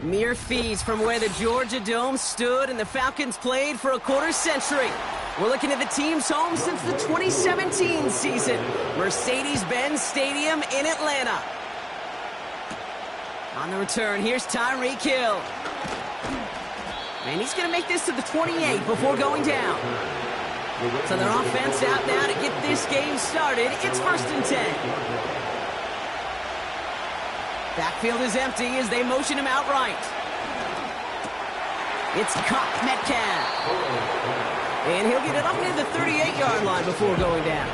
Mere feet from where the Georgia Dome stood and the Falcons played for a quarter century. We're looking at the team's home since the 2017 season. Mercedes-Benz Stadium in Atlanta. On the return, here's Tyreek Hill. And he's going to make this to the 28 before going down. So their offense out now to get this game started. It's 1st and 10. Backfield is empty as they motion him out right. It's caught Metcalf. And he'll get it up near the 38-yard line before going down.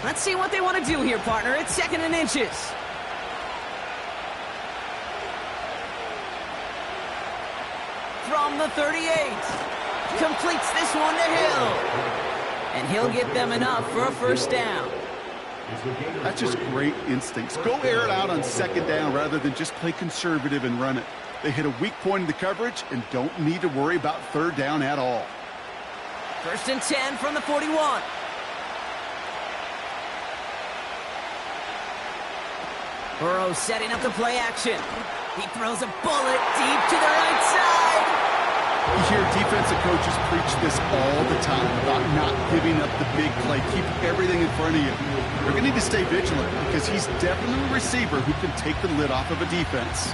Let's see what they want to do here, partner. It's 2nd and inches. From the 38. Completes this one to Hill. And he'll get them enough for a 1st down. That's just great instincts. Go air it out on 2nd down rather than just play conservative and run it. They hit a weak point in the coverage and don't need to worry about 3rd down at all. 1st and 10 from the 41. Burrow setting up the play action. He throws a bullet deep to the right side. You hear defensive coaches preach this all the time about not giving up the big play. Keep everything in front of you. You're going to need to stay vigilant because he's definitely a receiver who can take the lid off of a defense.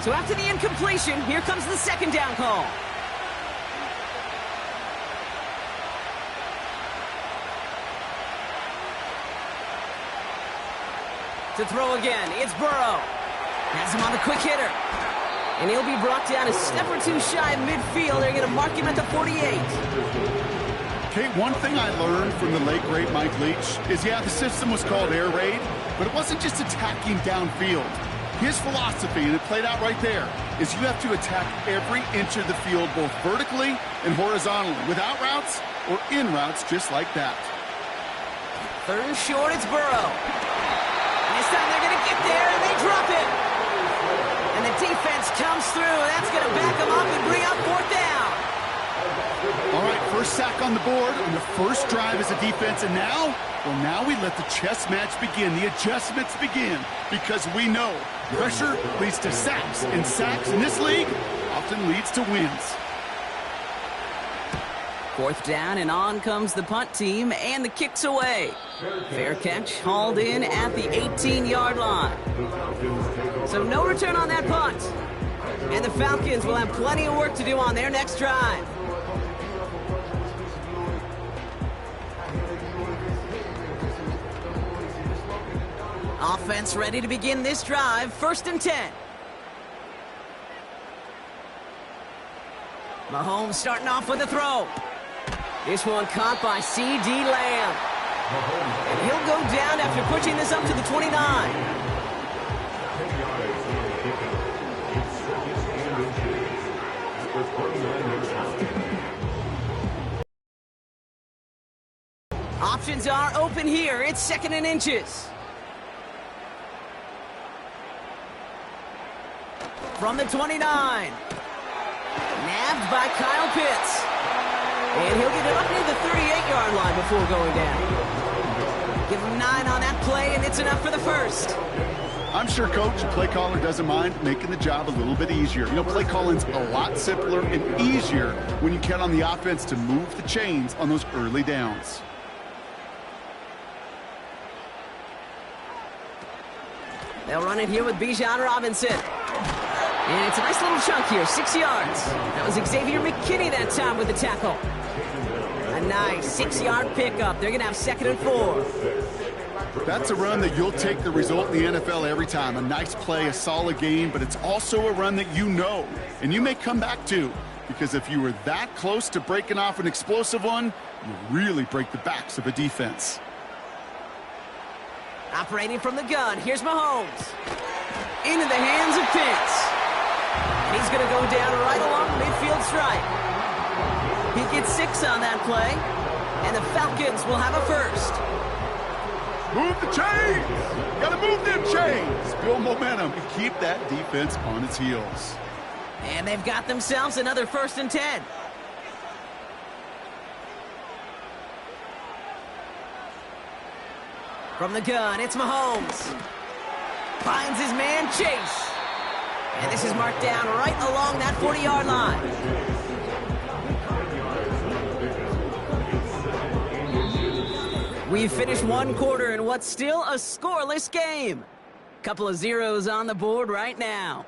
So after the incompletion, here comes the 2nd down call. To throw again, it's Burrow. Has him on the quick hitter. And he'll be brought down a step or two shy of midfield. They're going to mark him at the 48. Okay, one thing I learned from the late, great Mike Leach is, yeah, the system was called air raid, but it wasn't just attacking downfield. His philosophy, and it played out right there, is you have to attack every inch of the field, both vertically and horizontally, without routes or in routes just like that. 3rd and short, it's Burrow. This time they're going to get there, and they drop it. And the defense comes through. That's going to back them up and bring up 4th down. All right, 1st sack on the board on the 1st drive as a defense. And now, well, now we let the chess match begin. The adjustments begin because we know pressure leads to sacks. And sacks in this league often leads to wins. 4th down, and on comes the punt team, and the kick's away. Fair catch, hauled in at the 18-yard line. So no return on that punt. And the Falcons will have plenty of work to do on their next drive. Offense ready to begin this drive, 1st and 10. Mahomes starting off with a throw. This one caught by C.D. Lamb. And he'll go down after pushing this up to the 29. Options are open here. It's 2nd and inches. From the 29. Nabbed by Kyle Pitts. And he'll get it up near the 38-yard line before going down. Give him 9 on that play, and it's enough for the 1st. I'm sure, Coach, the play caller doesn't mind making the job a little bit easier. You know, play calling's a lot simpler and easier when you count on the offense to move the chains on those early downs. They'll run it here with Bijan Robinson. And it's a nice little chunk here, 6 yards. That was Xavier McKinney that time with the tackle. A nice 6-yard pickup. They're going to have 2nd and 4. That's a run that you'll take the result in the NFL every time. A nice play, a solid game, but it's also a run that you know, and you may come back to, because if you were that close to breaking off an explosive one, you really break the backs of a defense. Operating from the gun, here's Mahomes. Into the hands of Pitts. And he's going to go down right along the midfield stripe. He gets 6 on that play, and the Falcons will have a 1st. Move the chains! Gotta move them chains! Build momentum and keep that defense on its heels. And they've got themselves another 1st and 10. From the gun, it's Mahomes. Finds his man, Chase. And this is marked down right along that 40-yard line. We've finished one quarter in what's still a scoreless game. Couple of zeros on the board right now.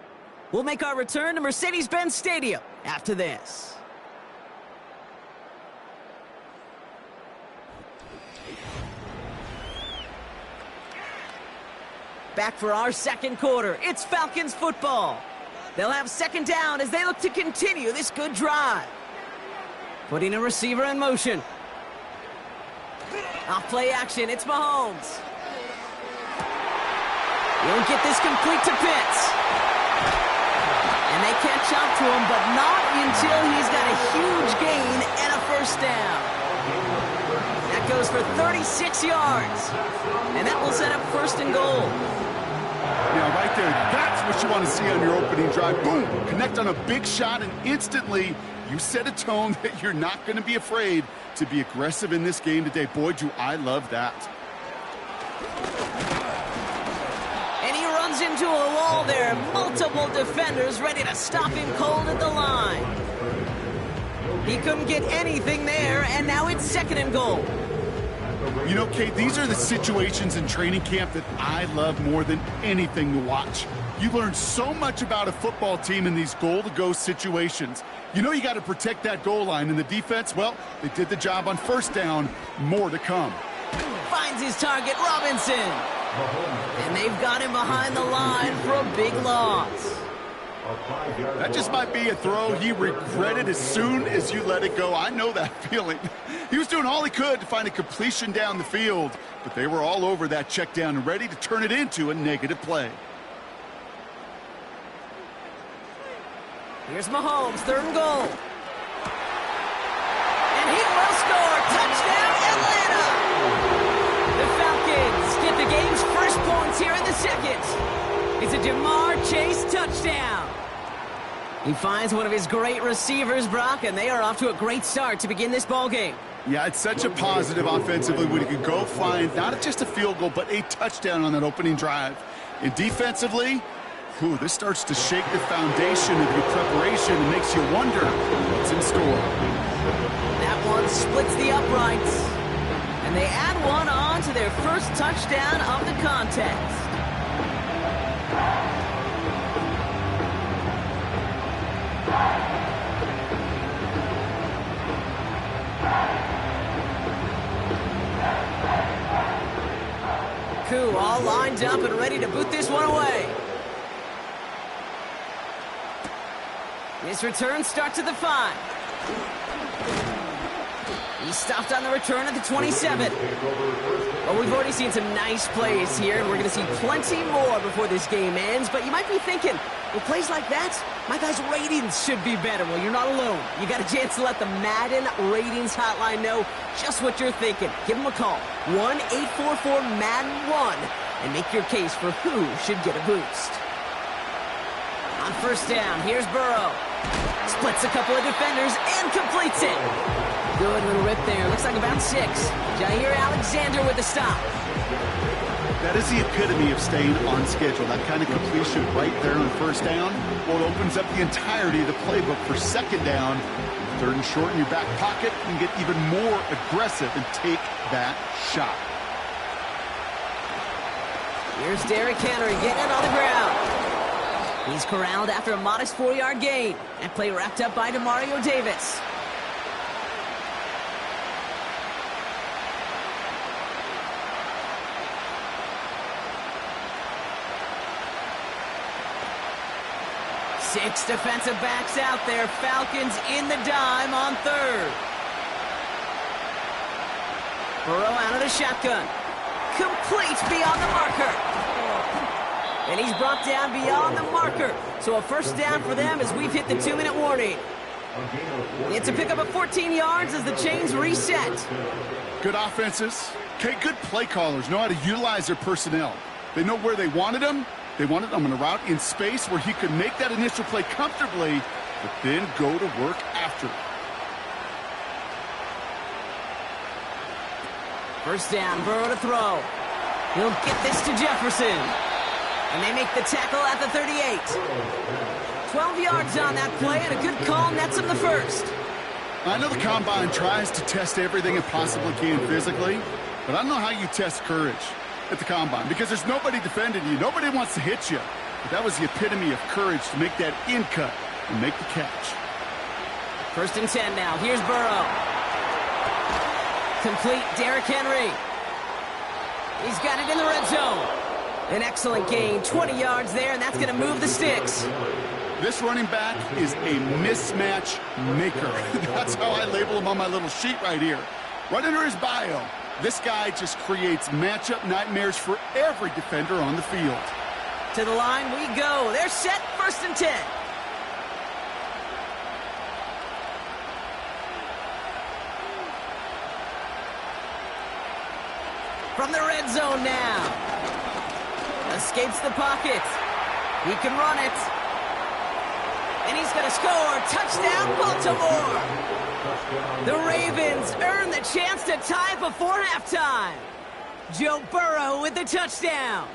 We'll make our return to Mercedes-Benz Stadium after this. Back for our second quarter. It's Falcons football. They'll have second down as they look to continue this good drive. Putting a receiver in motion. Off play action, it's Mahomes. He'll get this complete to Pitts. And they catch up to him, but not until he's got a huge gain and a first down. That goes for 36 yards. And that will set up first and goal. Yeah, right there. That's what you want to see on your opening drive. Boom! Connect on a big shot, and instantly you set a tone that you're not going to be afraid to be aggressive in this game today. Boy, do I love that. And he runs into a wall there. Multiple defenders ready to stop him cold at the line. He couldn't get anything there, and now it's second and goal. You know, Kate, these are the situations in training camp that I love more than anything to watch. You learn so much about a football team in these goal-to-go situations. You know you got to protect that goal line, and the defense, well, they did the job on first down. More to come. Finds his target, Robinson. And they've got him behind the line for a big loss. That just might be a throw he regretted as soon as you let it go. I know that feeling. He was doing all he could to find a completion down the field, but they were all over that check down and ready to turn it into a negative play. Here's Mahomes, third and goal. And he will score. Touchdown, Atlanta! The Falcons get the game's first points here in the second. It's a Jamar Chase touchdown. He finds one of his great receivers, Brock, and they are off to a great start to begin this ball game. Yeah, it's such a positive offensively when you can go find not just a field goal, but a touchdown on that opening drive. And defensively, this starts to shake the foundation of your preparation and makes you wonder what's in store. That one splits the uprights. And they add one on to their first touchdown of the contest. Koo all lined up and ready to boot this one away. His return starts at the 5. He stopped on the return at the 27. Well, we've already seen some nice plays here, and we're going to see plenty more before this game ends. But you might be thinking, with plays like that, my guys' ratings should be better. Well, you're not alone. You got a chance to let the Madden Ratings Hotline know just what you're thinking. Give them a call, 1-844-MADDEN-1, and make your case for who should get a boost. On first down, here's Burrow. Splits a couple of defenders and completes it. Good little rip there. Looks like about 6. Jair Alexander with the stop. That is the epitome of staying on schedule. That kind of completion right there on first down. Well, it opens up the entirety of the playbook for second down. Third and short in your back pocket. You can get even more aggressive and take that shot. Here's Derrick Henry getting it on the ground. He's corralled after a modest 4-yard gain. That play wrapped up by Demario Davis. Six defensive backs out there. Falcons in the dime on third. Burrow out of the shotgun. Complete beyond the marker. And he's brought down beyond the marker. So a first down for them as we've hit the 2-minute warning. It's a pickup of 14 yards as the chains reset. Good offenses. Okay, good play callers know how to utilize their personnel. They know where they wanted them. They wanted him on a route in space where he could make that initial play comfortably, but then go to work after. First down, Burrow to throw. He'll get this to Jefferson. And they make the tackle at the 38. 12 yards on that play, and a good call nets him the first. I know the Combine tries to test everything it possibly can physically, but I don't know how you test courage at the Combine, because there's nobody defending you. Nobody wants to hit you. But that was the epitome of courage to make that in cut and make the catch. 1st and 10 now. Here's Burrow. Complete, Derrick Henry. He's got it in the red zone. An excellent gain, 20 yards there, and that's going to move the sticks. This running back is a mismatch maker. That's how I label him on my little sheet right here. Right under his bio, this guy just creates matchup nightmares for every defender on the field. To the line we go. They're set, 1st and 10. From the red zone now. Escapes the pocket. He can run it. And he's going to score. Touchdown, Baltimore. The Ravens earn the chance to tie before halftime. Joe Burrow with the touchdown.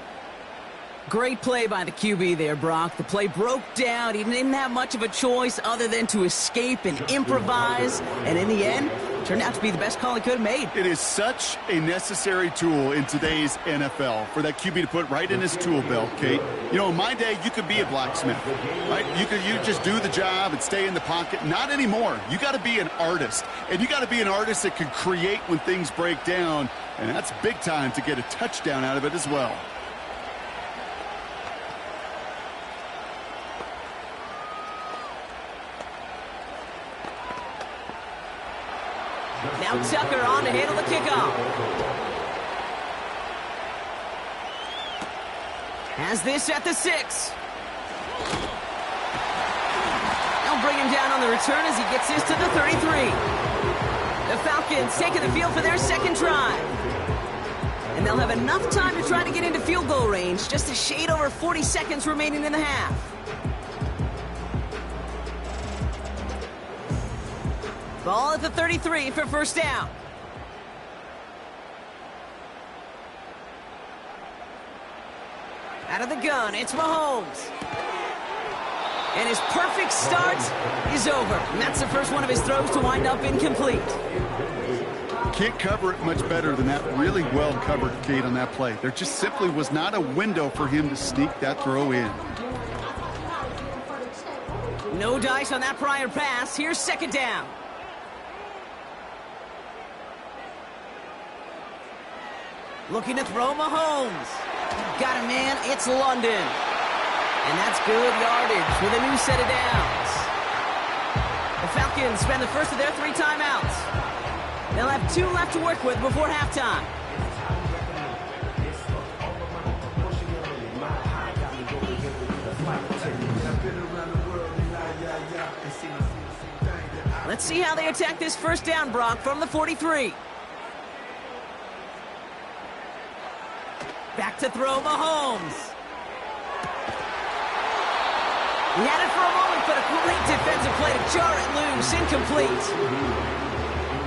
Great play by the QB there, Brock. The play broke down. He didn't have much of a choice other than to escape and improvise. And in the end, turned out to be the best call he could have made. It is such a necessary tool in today's NFL for that QB to put right in his tool belt, Kate. You know, in my day, you could be a blacksmith, right? You just do the job and stay in the pocket. Not anymore. You got to be an artist. And you got to be an artist that can create when things break down. And that's big time to get a touchdown out of it as well. Now Tucker on to handle the kickoff. Has this at the 6. They'll bring him down on the return as he gets this to the 33. The Falcons taking the field for their second drive. And they'll have enough time to try to get into field goal range. Just a shade over 40 seconds remaining in the half. Ball at the 33 for 1st down. Out of the gun, it's Mahomes. And his perfect start is over. And that's the first one of his throws to wind up incomplete. Can't cover it much better than that. Really well covered, Kate, on that play. There just simply was not a window for him to sneak that throw in. No dice on that prior pass. Here's 2nd down. Looking to throw Mahomes. Got him, man. It's London. And that's good yardage with a new set of downs. The Falcons spend the first of their 3 timeouts. They'll have 2 left to work with before halftime. Let's see how they attack this 1st down, Brock, from the 43. Back to throw Mahomes. He had it for a moment, but a great defensive play to jar it loose. Incomplete.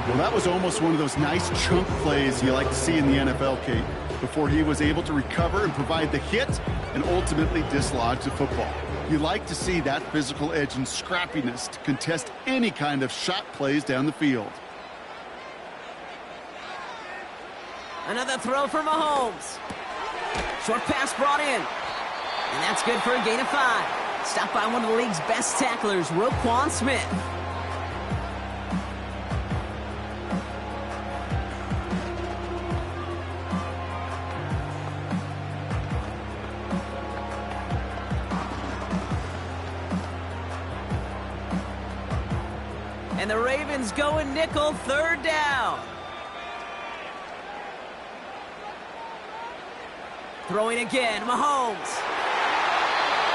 Well, that was almost one of those nice chunk plays you like to see in the NFL, Kate, before he was able to recover and provide the hit and ultimately dislodge the football. You like to see that physical edge and scrappiness to contest any kind of shot plays down the field. Another throw for Mahomes. Short pass brought in. And that's good for a gain of 5. Stopped by one of the league's best tacklers, Roquan Smith. And the Ravens going nickel, 3rd down. Throwing again, Mahomes.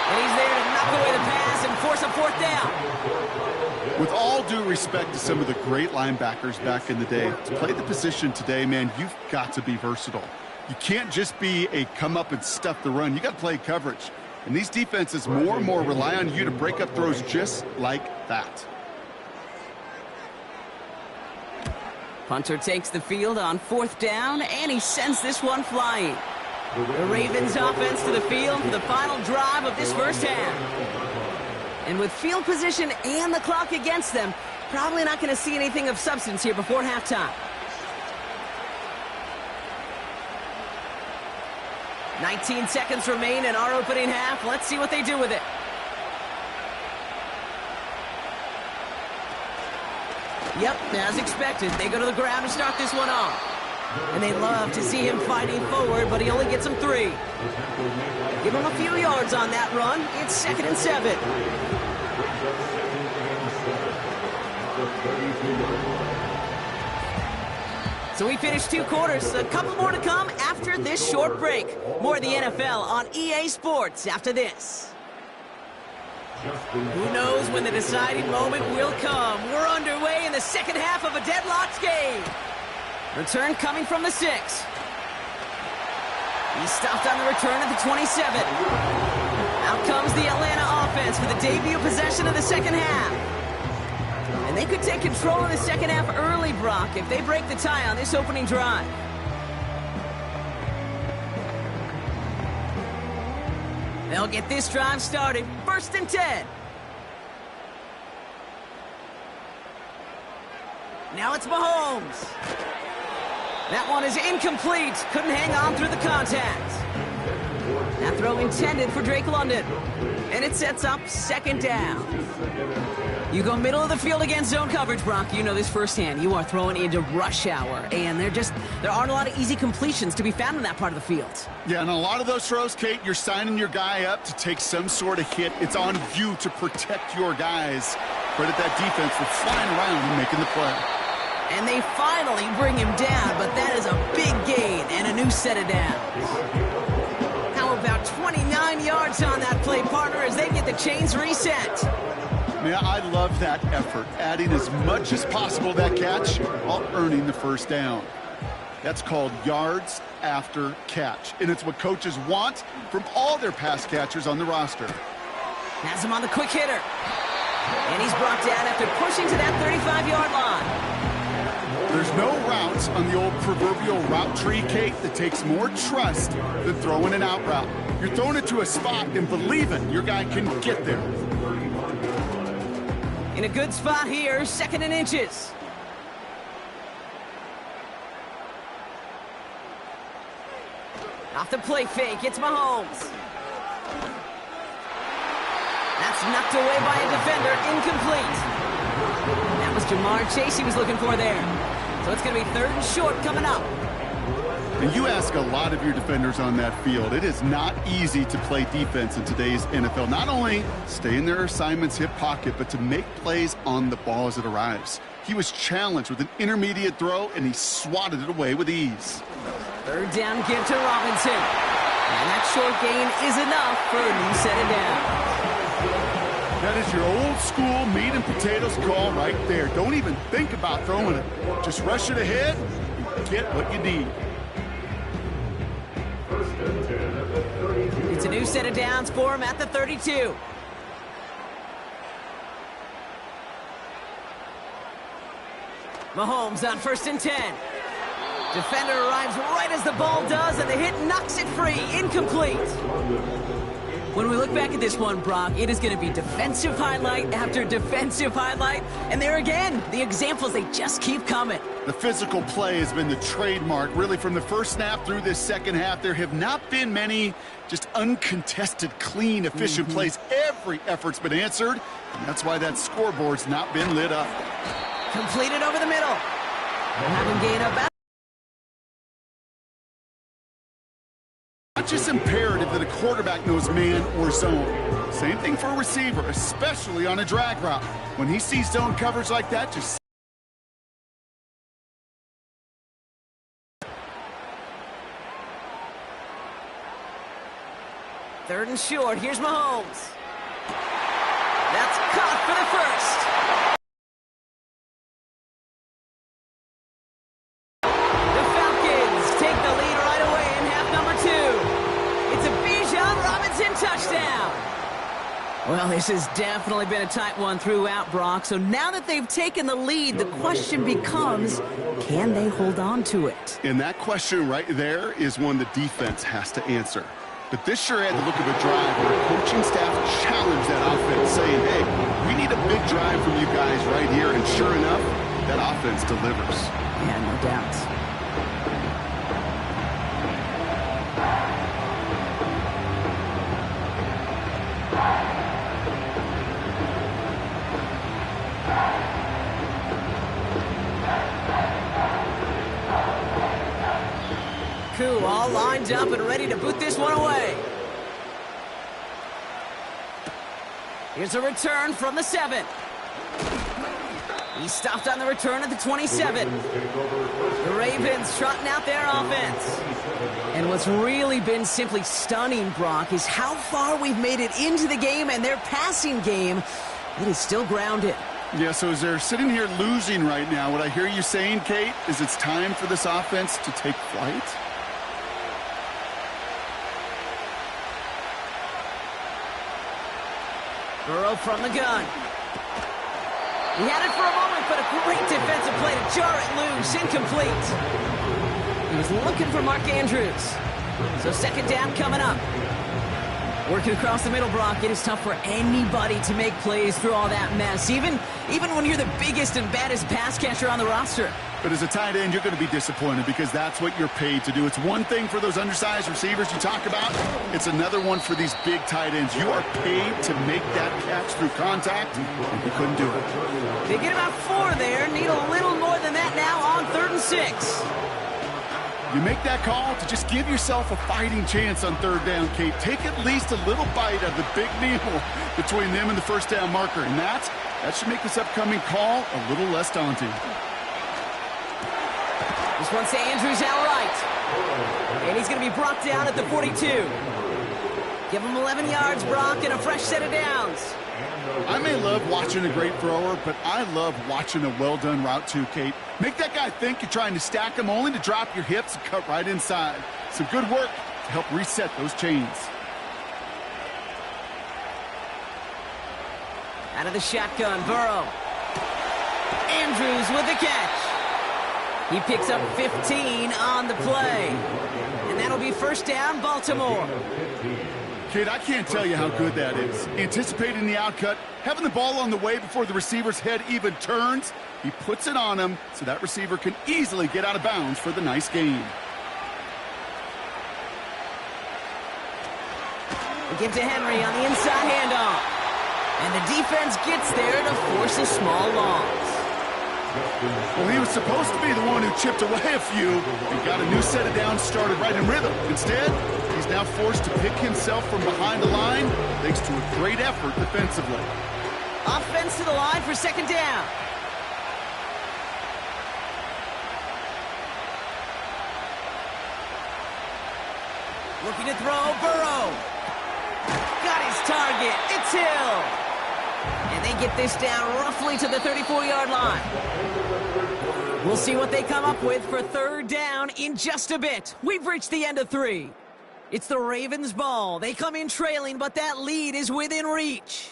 And he's there to knock away the pass and force a 4th down. With all due respect to some of the great linebackers back in the day, to play the position today, man, you've got to be versatile. You can't just be a come up and stuff the run. You got to play coverage. And these defenses more and more rely on you to break up throws just like that. Punter takes the field on 4th down, and he sends this one flying. The Ravens offense to the field for the final drive of this first half. And with field position and the clock against them, probably not going to see anything of substance here before halftime. 19 seconds remain in our opening half. Let's see what they do with it. Yep, as expected, they go to the ground to start this one off. And they love to see him fighting forward, but he only gets him 3. Give him a few yards on that run. It's 2nd and 7. So we finished 2 quarters. A couple more to come after this short break. More of the NFL on EA Sports after this. Who knows when the deciding moment will come. We're underway in the second half of a deadlocked game. Return coming from the 6. He's stopped on the return at the 27. Out comes the Atlanta offense for the debut possession of the second half. And they could take control of the second half early, Brock, if they break the tie on this opening drive. They'll get this drive started. 1st and 10. Now it's Mahomes. That one is incomplete. Couldn't hang on through the contact. That throw intended for Drake London. And it sets up 2nd down. You go middle of the field against zone coverage, Brock. You know this firsthand. You are throwing into rush hour. And there aren't a lot of easy completions to be found in that part of the field. Yeah, and a lot of those throws, Kate, you're signing your guy up to take some sort of hit. It's on you to protect your guys. Credit that defense for flying around and making the play. And they finally bring him down, but that is a big gain and a new set of downs. How about 29 yards on that play, partner, as they get the chains reset? Man, I love that effort, adding as much as possible to that catch while earning the 1st down. That's called yards after catch, and it's what coaches want from all their pass catchers on the roster. Has him on the quick hitter. And he's brought down after pushing to that 35-yard line. There's no routes on the old proverbial route tree, Kate, that takes more trust than throwing an out route. You're throwing it to a spot and believing your guy can get there. In a good spot here, 2nd and inches. Off the play fake, it's Mahomes. That's knocked away by a defender, incomplete. That was Jamar Chase he was looking for there. So it's going to be 3rd and short coming up. And you ask a lot of your defenders on that field. It is not easy to play defense in today's NFL. Not only stay in their assignment's hip pocket, but to make plays on the ball as it arrives. He was challenged with an intermediate throw, and he swatted it away with ease. 3rd down give to Robinson. And that short gain is enough for a new set of downs. That is your old school meat and potatoes call right there. Don't even think about throwing it. Just rush it ahead and get what you need. It's a new set of downs for him at the 32. Mahomes on 1st and 10. Defender arrives right as the ball does, and the hit knocks it free. Incomplete. When we look back at this one, Brock, it is going to be defensive highlight after defensive highlight. And there again, the examples, they just keep coming. The physical play has been the trademark, really, from the first snap through this second half. There have not been many just uncontested, clean, efficient plays. Every effort's been answered, and that's why that scoreboard's not been lit up. Completed over the middle. We'll have him gain up. Not just imperative that a quarterback knows man or zone. Same thing for a receiver, especially on a drag route. When he sees zone coverage like that, just... Third and short, here's Mahomes. That's caught for the first. Touchdown. Well, this has definitely been a tight one throughout, Brock. So now that they've taken the lead, the question becomes, can they hold on to it? And that question right there is one the defense has to answer. But this sure had the look of a drive where the coaching staff challenged that offense, saying, hey, we need a big drive from you guys right here. And sure enough, that offense delivers. Yeah, no doubt. Cool, all lined up and ready to boot this one away. Here's a return from the 7. He stopped on the return at the 27. The Ravens trotting out their offense. And what's really been simply stunning, Brock, is how far we've made it into the game, and their passing game, it is still grounded. Yeah, so as they're sitting here losing right now, what I hear you saying, Kate, is it's time for this offense to take flight? Burrow from the gun. He had it for a moment, but a great defensive play to jar it loose. Incomplete. He was looking for Mark Andrews. So second down coming up. Working across the middle, Brock, it is tough for anybody to make plays through all that mess, even when you're the biggest and baddest pass catcher on the roster. But as a tight end, you're going to be disappointed because that's what you're paid to do. It's one thing for those undersized receivers you talk about. It's another one for these big tight ends. You are paid to make that catch through contact, and you couldn't do it. They get about 4 there. Need a little more than that now on 3rd and 6. You make that call to just give yourself a fighting chance on 3rd down, Kate. Take at least a little bite of the big meal between them and the first down marker. And that should make this upcoming call a little less daunting. This one's to Andrews outright. And he's going to be brought down at the 42. Give him 11 yards, Brock, and a fresh set of downs. I may love watching a great thrower, but I love watching a well-done route too, Kate. Make that guy think you're trying to stack him only to drop your hips and cut right inside. Some good work to help reset those chains. Out of the shotgun, Burrow. Andrews with the catch. He picks up 15 on the play. And that'll be first down, Baltimore. Kate, I can't tell you how good that is. Anticipating the outcut, having the ball on the way before the receiver's head even turns. He puts it on him so that receiver can easily get out of bounds for the nice gain. We give to Henry on the inside handoff. And the defense gets there to force a small loss. Well, he was supposed to be the one who chipped away a few and got a new set of downs started right in rhythm. Instead, he's now forced to pick himself from behind the line thanks to a great effort defensively. Offense to the line for second down. Looking to throw, Burrow. Got his target. It's Hill. And they get this down roughly to the 34-yard line. We'll see what they come up with for third down in just a bit. We've reached the end of 3. It's the Ravens' ball. They come in trailing, but that lead is within reach.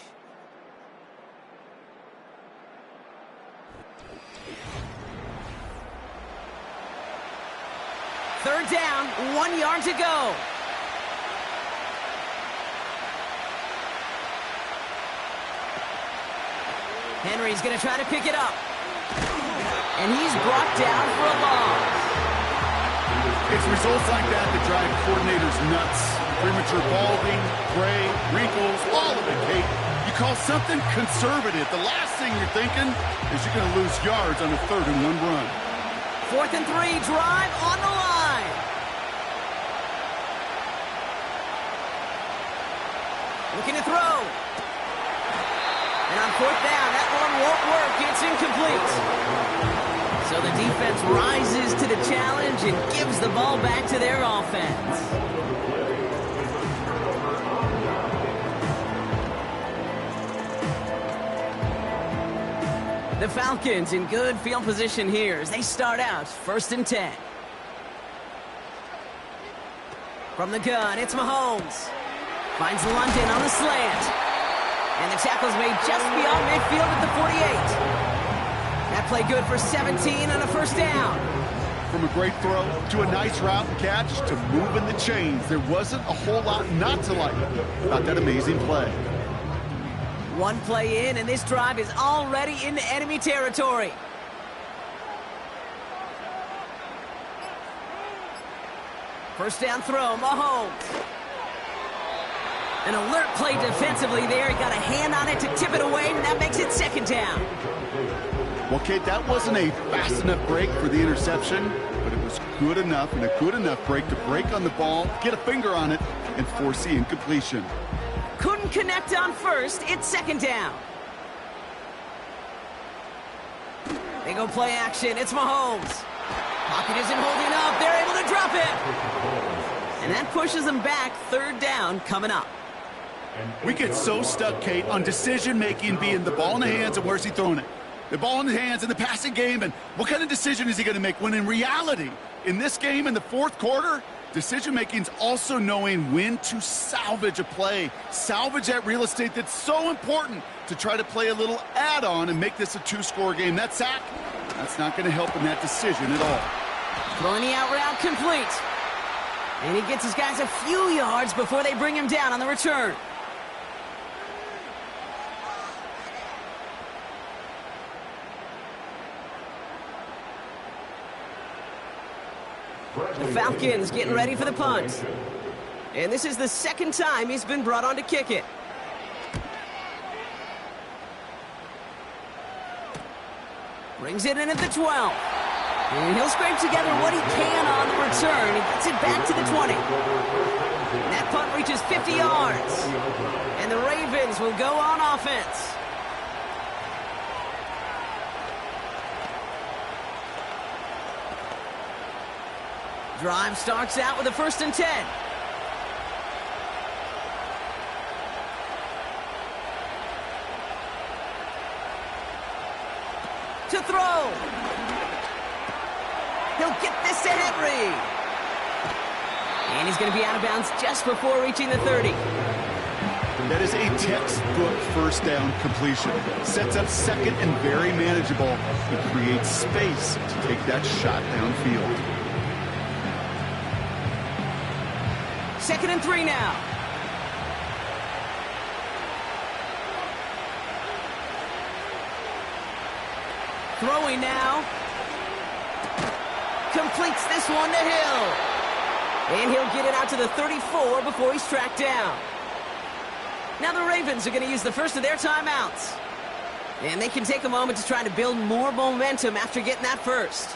Third down, 1 yard to go. Henry's going to try to pick it up. And he's brought down for a loss. It's results like that that drive coordinators nuts. Premature balding, gray, wrinkles, all of it, Kate. You call something conservative. The last thing you're thinking is you're going to lose yards on a 3rd and 1 run. 4th and 3, drive on the line. Looking to throw. And on 4th down, that one won't work. It's incomplete. So the defense rises to the challenge and gives the ball back to their offense. The Falcons in good field position here as they start out 1st and 10. From the gun, it's Mahomes. Finds London on the slant. And the tackle's made just beyond midfield at the 48. That play good for 17 and a first down. From a great throw to a nice route and catch to moving the chains, there wasn't a whole lot not to like about that amazing play. One play in, and this drive is already into enemy territory. First down throw, Mahomes. An alert play defensively there. He got a hand on it to tip it away, and that makes it second down. Well, Kate, that wasn't a fast enough break for the interception, but it was good enough and a good enough break to break on the ball, get a finger on it, and force the incompletion. Couldn't connect on first. It's second down. They go play action. It's Mahomes. Pocket isn't holding up. They're able to drop it. And that pushes them back. Third down coming up. We get so stuck, Kate, on decision-making being the ball in the hands and where's he throwing it. The ball in the hands in the passing game, and what kind of decision is he going to make? When in reality, in this game, in the fourth quarter, decision-making is also knowing when to salvage a play. Salvage that real estate that's so important to try to play a little add-on and make this a two-score game. That sack, that's not going to help in that decision at all. Throwing the out route complete. And he gets his guys a few yards before they bring him down on the return. The Falcons getting ready for the punt. And this is the second time he's been brought on to kick it. Brings it in at the 12. And he'll scrape together what he can on the return. He gets it back to the 20. And that punt reaches 50 yards. And the Ravens will go on offense. Drive starts out with a 1st and 10. To throw. He'll get this to Henry. And he's going to be out of bounds just before reaching the 30. That is a textbook first down completion. Sets up second and very manageable. It creates space to take that shot downfield. 2nd and 3 now. Throwing now. Completes this one to Hill. And he'll get it out to the 34 before he's tracked down. Now the Ravens are going to use the first of their timeouts. And they can take a moment to try to build more momentum after getting that first.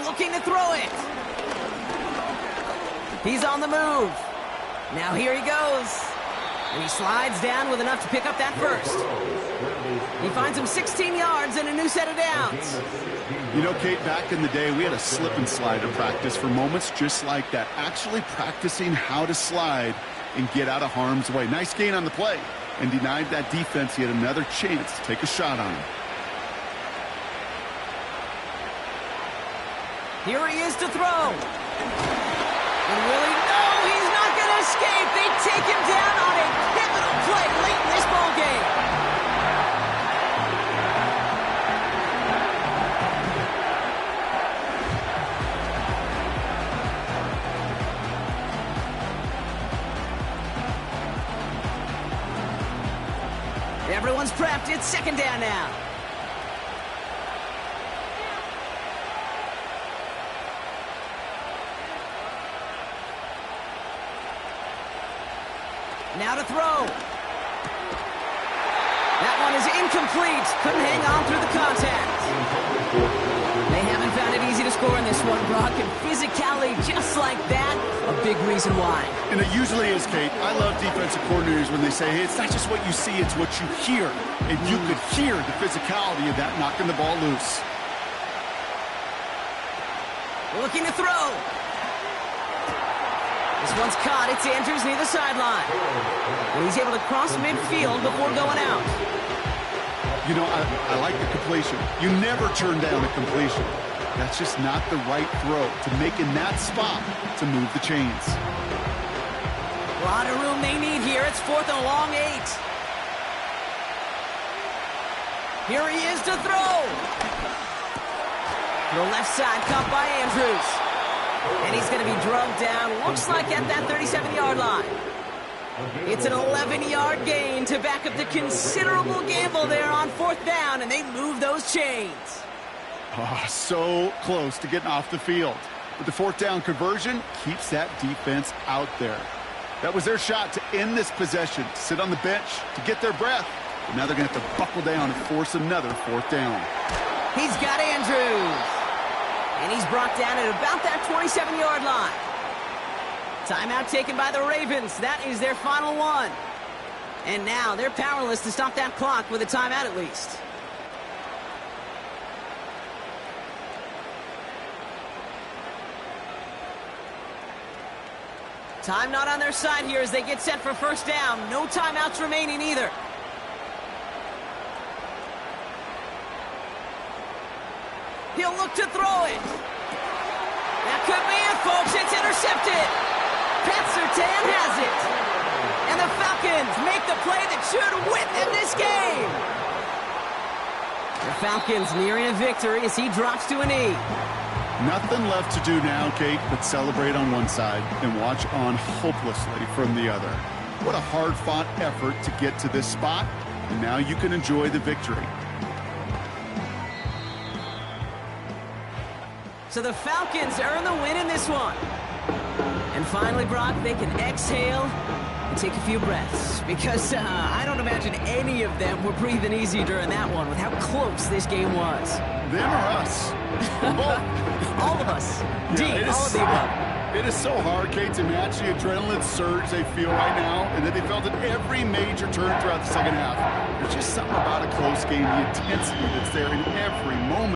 Looking to throw it. He's on the move. Now here he goes. And he slides down with enough to pick up that first. He finds him 16 yards and a new set of downs. You know, Kate, back in the day, we had a slip and slide to practice for moments just like that. Actually practicing how to slide and get out of harm's way. Nice gain on the play. And denied that defense. He had another chance to take a shot on him. Here he is to throw. And will he? No, he's not going to escape. They take him down on a pivotal play late in this ball game. Everyone's prepped. It's 2nd down now. Now to throw. That one is incomplete. Couldn't hang on through the contact. They haven't found it easy to score in this one, Brock. And physicality just like that, a big reason why. And it usually is, Kate. I love defensive coordinators when they say, hey, it's not just what you see, it's what you hear. And you could hear the physicality of that knocking the ball loose. Looking to throw. This one's caught. It's Andrews near the sideline. And he's able to cross midfield before going out. You know, I like the completion. You never turn down a completion. That's just not the right throw to make in that spot to move the chains. A lot of room they need here. It's 4th and a long 8. Here he is to throw. To the left side, caught by Andrews. And he's going to be drugged down, looks like at that 37-yard line. It's an 11-yard gain to back up the considerable gamble there on 4th down, and they move those chains. Oh, so close to getting off the field. But the 4th down conversion keeps that defense out there. That was their shot to end this possession, to sit on the bench, to get their breath. But now they're going to have to buckle down and force another 4th down. He's got Andrews. And he's brought down at about that 27-yard line. Timeout taken by the Ravens. That is their final one. And now they're powerless to stop that clock with a timeout at least. Time not on their side here as they get set for 1st down. No timeouts remaining either. He'll look to throw it. That could be it, folks. It's intercepted. Pat Surtain has it. And the Falcons make the play that should win them this game. The Falcons nearing a victory as he drops to a knee. Nothing left to do now, Kate, but celebrate on one side and watch on hopelessly from the other. What a hard-fought effort to get to this spot, and now you can enjoy the victory. So the Falcons earn the win in this one. And finally, Brock, they can exhale and take a few breaths. Because I don't imagine any of them were breathing easy during that one with how close this game was. Them or us? Both. All of us. Yeah, all of the above. It is so hard, Kate, to match the adrenaline surge they feel right now, and that they felt at every major turn throughout the second half. There's just something about a close game, the intensity that's there in every moment.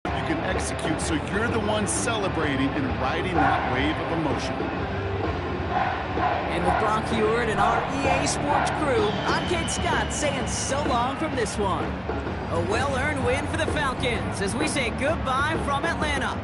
You can execute, so you're the one celebrating and riding that wave of emotion. And with Brock Heward and our EA Sports crew, I'm Kate Scott saying so long from this one. A well-earned win for the Falcons as we say goodbye from Atlanta.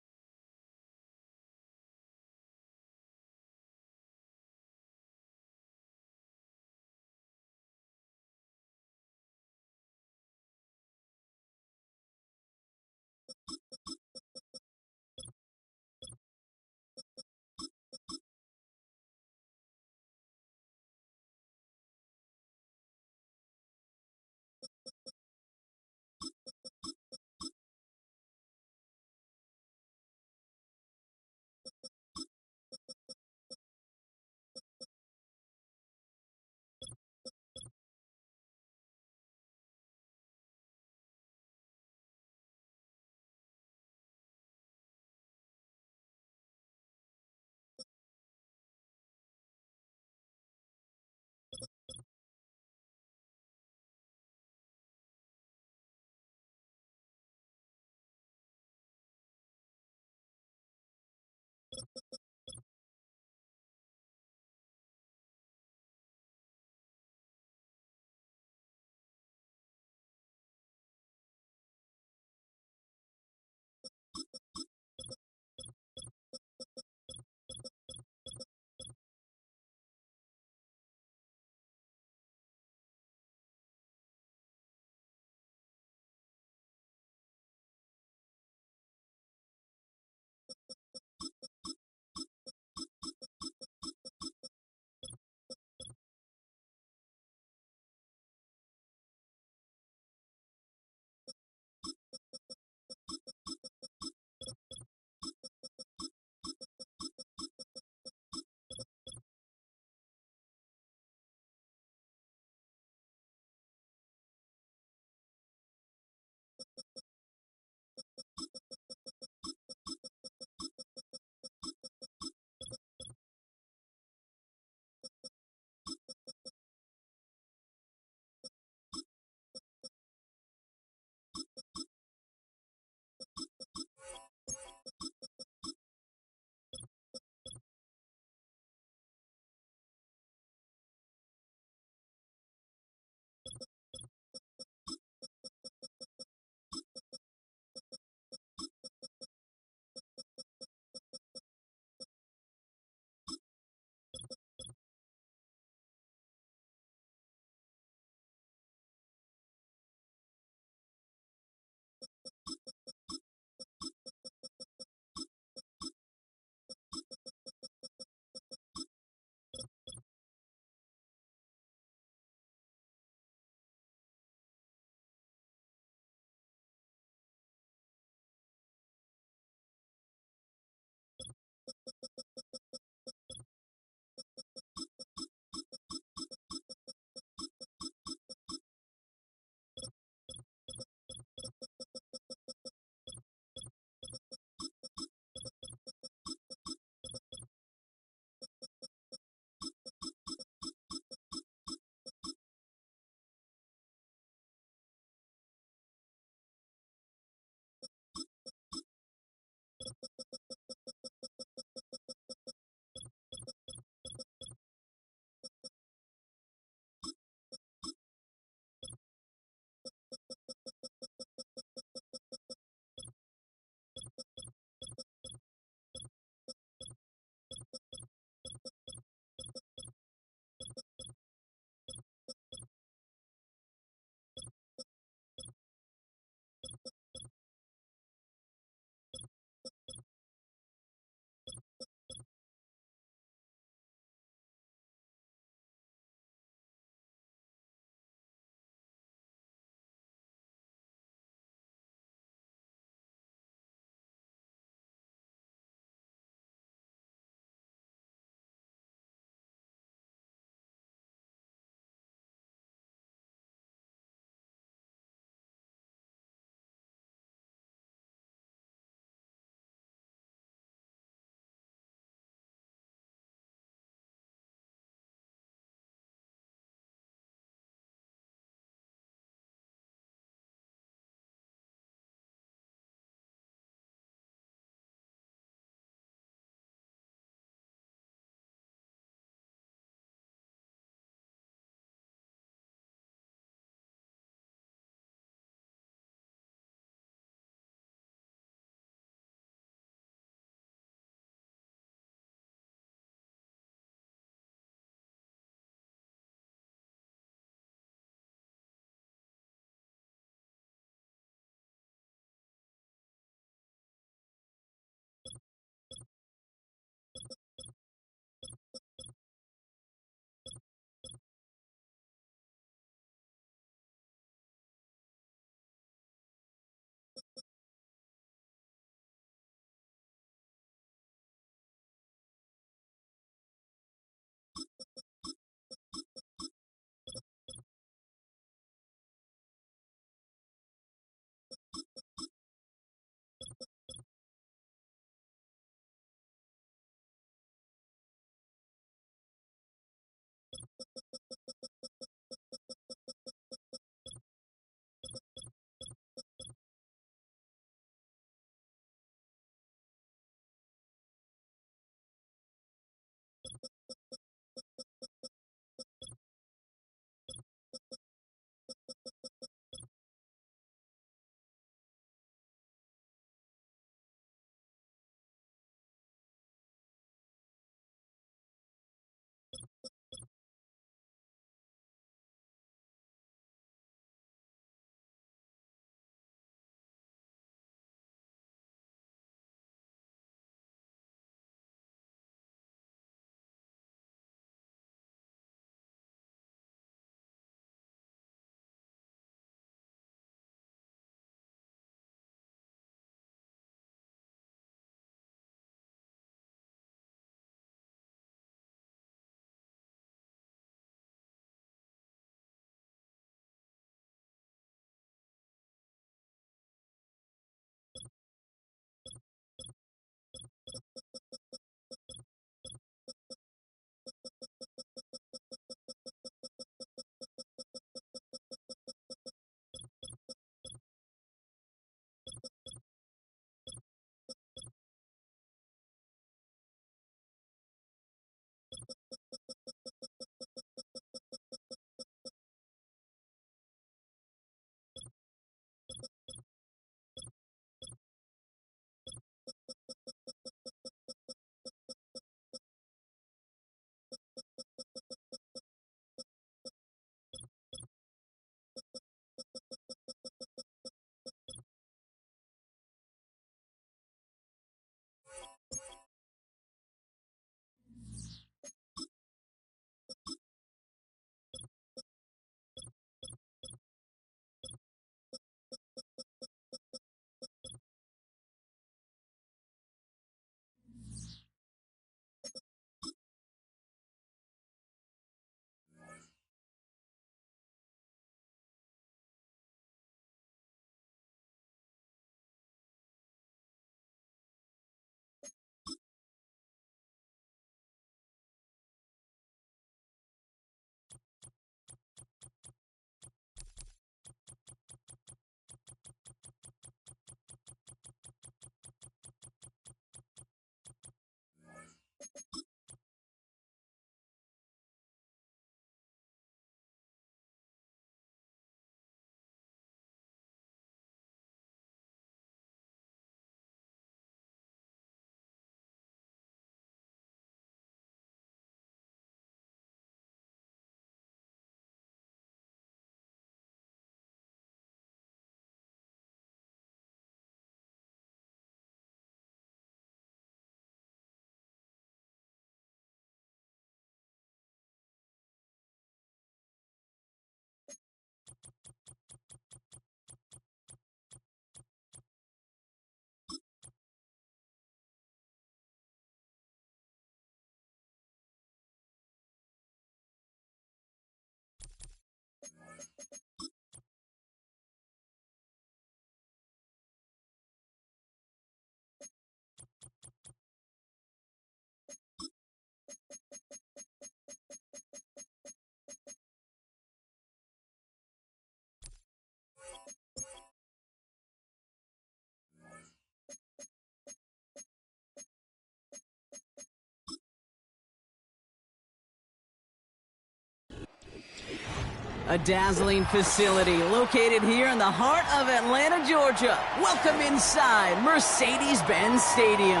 A dazzling facility located here in the heart of Atlanta, Georgia. Welcome inside Mercedes-Benz Stadium.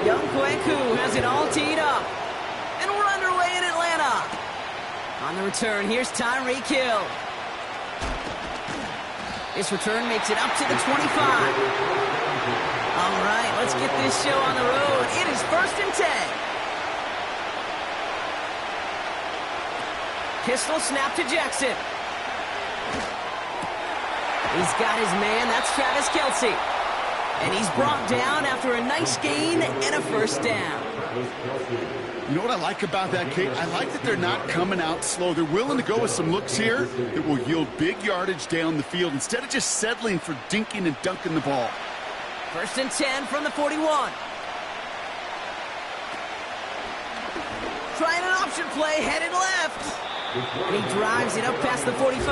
Young Kweku has it all teed up. And we're underway in Atlanta. On the return, here's Tyreek Hill. This return makes it up to the 25. All right, let's get this show on the road. It is 1st and 10. Pistol snap to Jackson. He's got his man. That's Travis Kelce. And he's brought down after a nice gain and a first down. You know what I like about that, Kate? I like that they're not coming out slow. They're willing to go with some looks here that will yield big yardage down the field instead of just settling for dinking and dunking the ball. 1st and 10 from the 41. Trying an option play, headed left. And he drives it up past the 45.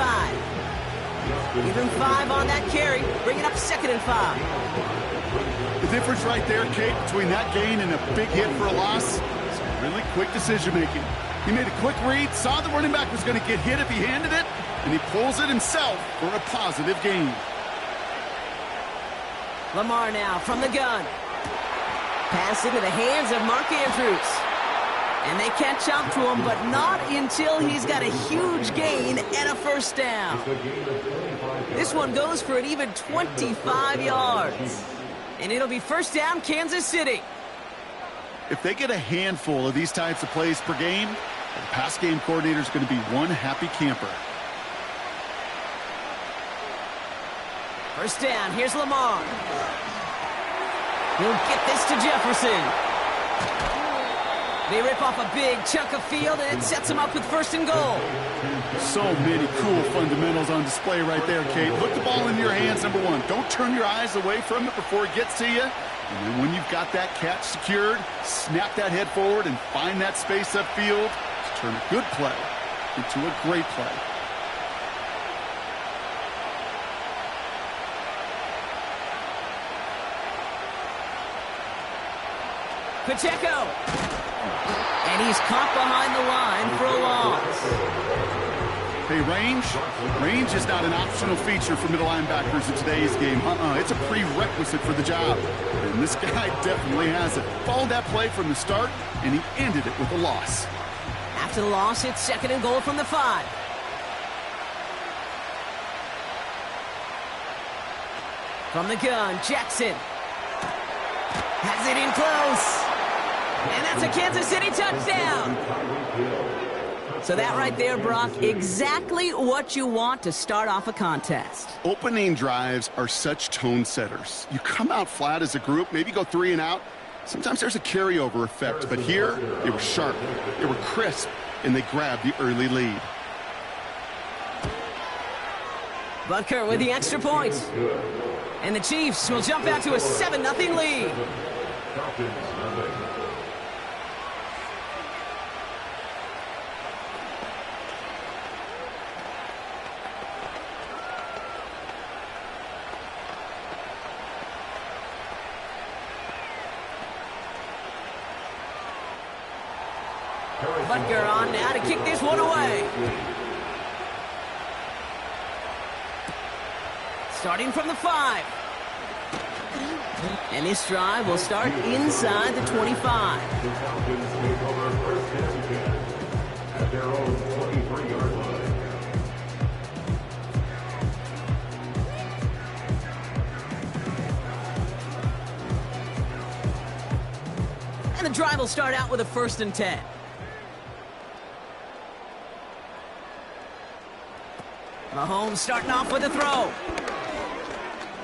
Give him 5 on that carry. Bring it up 2nd and 5. The difference right there, Kate, between that gain and a big hit for a loss is really quick decision-making. He made a quick read, saw the running back was going to get hit if he handed it, and he pulls it himself for a positive gain. Lamar now from the gun. Pass into the hands of Mark Andrews. And they catch up to him, but not until he's got a huge gain and a first down. This one goes for an even 25 yards. And it'll be first down, Kansas City. If they get a handful of these types of plays per game, the pass game coordinator is going to be one happy camper. First down, here's Lamar. He'll get this to Jefferson. They rip off a big chunk of field, and it sets them up with 1st and goal. So many cool fundamentals on display right there, Kate. Look the ball in your hands, number one. Don't turn your eyes away from it before it gets to you. And then when you've got that catch secured, snap that head forward and find that space upfield to turn a good play into a great play. Pacheco. And he's caught behind the line for a loss. Hey, range is not an optional feature for middle linebackers in today's game. It's a prerequisite for the job. And this guy definitely has it. Followed that play from the start, and he ended it with a loss. After the loss, it's 2nd and goal from the 5. From the gun, Jackson. Has it in close. And that's a Kansas City touchdown. So that right there, Brock, exactly what you want to start off a contest. Opening drives are such tone setters. You come out flat as a group, maybe go 3 and out. Sometimes there's a carryover effect, but here they were sharp, they were crisp, and they grabbed the early lead. Butker with the extra point. And the Chiefs will jump out to a 7-0 lead. Butker on now to kick this one away. Starting from the 5. And this drive will start inside the 25. At their own 23-yard line. And the drive will start out with a 1st and 10. Mahomes starting off with a throw.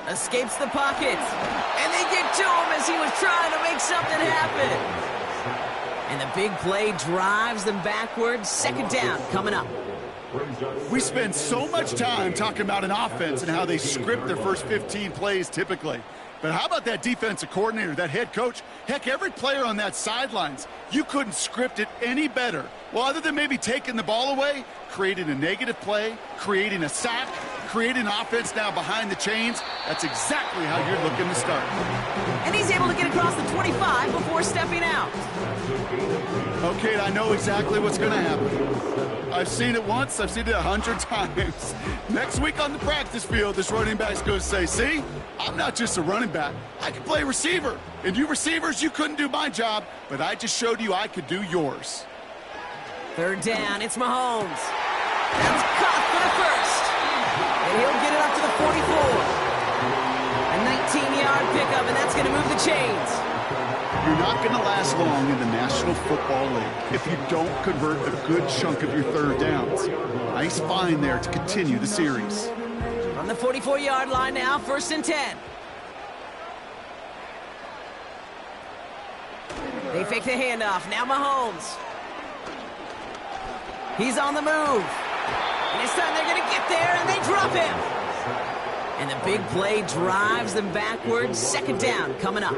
Escapes the pocket. And they get to him as he was trying to make something happen. And the big play drives them backwards. 2nd down coming up. We spend so much time talking about an offense and how they script their first 15 plays typically. But how about that defensive coordinator, that head coach? Heck, every player on that sidelines, you couldn't script it any better. Well, other than maybe taking the ball away, creating a negative play, creating a sack, creating an offense now behind the chains, that's exactly how you're looking to start. And he's able to get across the 25 before stepping out. Okay, I know exactly what's going to happen. I've seen it once, I've seen it 100 times. Next week on the practice field, this running back's going to say, see, I'm not just a running back, I can play receiver. And you receivers, you couldn't do my job, but I just showed you I could do yours. Third down, it's Mahomes. That's caught for the first. And he'll get it up to the 44. A 19-yard pickup, and that's going to move the chains. You're not going to last long in the National Football League if you don't convert a good chunk of your third downs. Nice find there to continue the series. From the 44-yard line now, 1st and 10. They fake the handoff. Now Mahomes. He's on the move. And this time they're going to get there, and they drop him. And the big play drives them backwards. 2nd down coming up.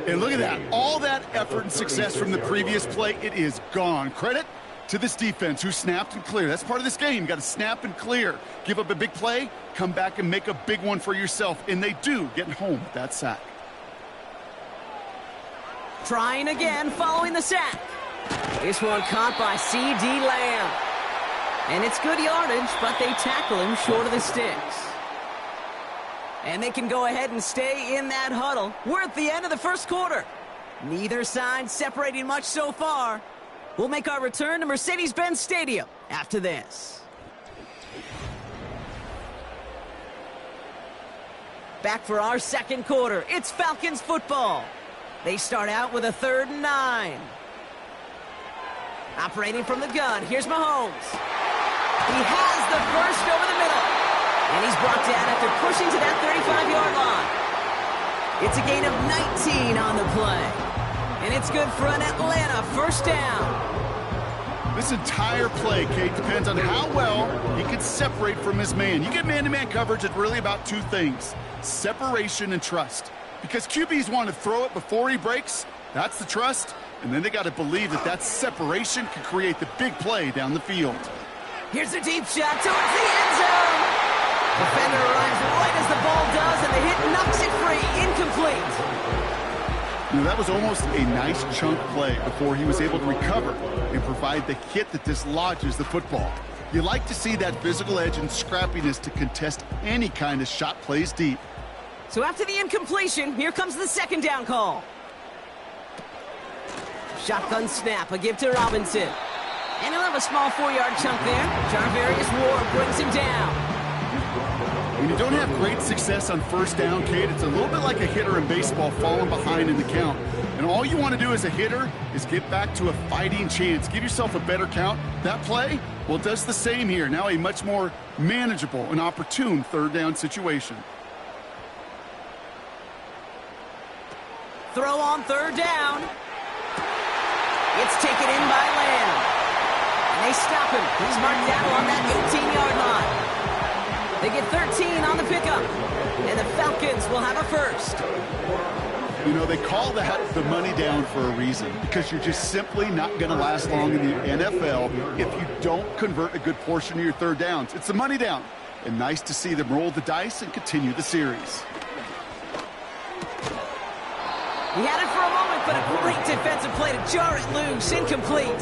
And look at that. All that effort and success from the previous play, it is gone. Credit to this defense who snapped and cleared. That's part of this game. You got to snap and clear. Give up a big play, come back and make a big one for yourself. And they do, getting home with that sack. Trying again following the sack. This one caught by C.D. Lamb. And it's good yardage, but they tackle him short of the sticks. And they can go ahead and stay in that huddle. We're at the end of the first quarter. Neither side separating much so far. We'll make our return to Mercedes-Benz Stadium after this. Back for our second quarter. It's Falcons football. They start out with a 3rd and 9. Operating from the gun, here's Mahomes. He has the first over the middle. And he's brought down after pushing to that 35-yard line. It's a gain of 19 on the play. And it's good for an Atlanta 1st down. This entire play, Kate, depends on how well he can separate from his man. You get man-to-man coverage, it's really about 2 things. Separation and trust. Because QBs want to throw it before he breaks. That's the trust. And then they got to believe that that separation can create the big play down the field. Here's a deep shot towards the end zone. Defender arrives right as the ball does, and the hit knocks it free. Incomplete. Now, that was almost a nice chunk play before he was able to recover and provide the hit that dislodges the football. You like to see that physical edge and scrappiness to contest any kind of shot plays deep. So after the incompletion, here comes the 2nd down call. Shotgun snap, a give to Robinson. And he'll have a small 4-yard chunk there. Jarvarius Ward brings him down. When you don't have great success on 1st down, Kate, it's a little bit like a hitter in baseball falling behind in the count. And all you want to do as a hitter is get back to a fighting chance. Give yourself a better count. That play, well, it does the same here. Now a much more manageable and opportune 3rd down situation. Throw on 3rd down. It's taken in by Lamb. And they stop him. He's marked down along that 18-yard line. They get 13 on the pickup. And the Falcons will have a 1st. You know, they call that the money down for a reason, because you're just simply not going to last long in the NFL if you don't convert a good portion of your 3rd downs. It's the money down. And nice to see them roll the dice and continue the series. He had it for a moment, but a great defensive play to jar it loose. Incomplete.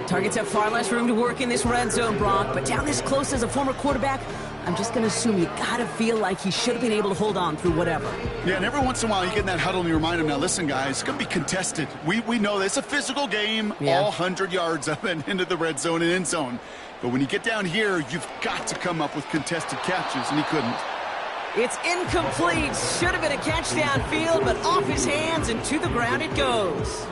Targets have far less room to work in this red zone, Brock, but down this close as a former quarterback, I'm just going to assume you got to feel like he should have been able to hold on through whatever. Yeah, and every once in a while you get in that huddle and you remind him, now listen, guys, it's going to be contested. We know this. It's a physical game, all 100 yards up and into the red zone and end zone. But when you get down here, you've got to come up with contested catches, and he couldn't. It's incomplete. Should have been a catch downfield, but off his hands and to the ground it goes.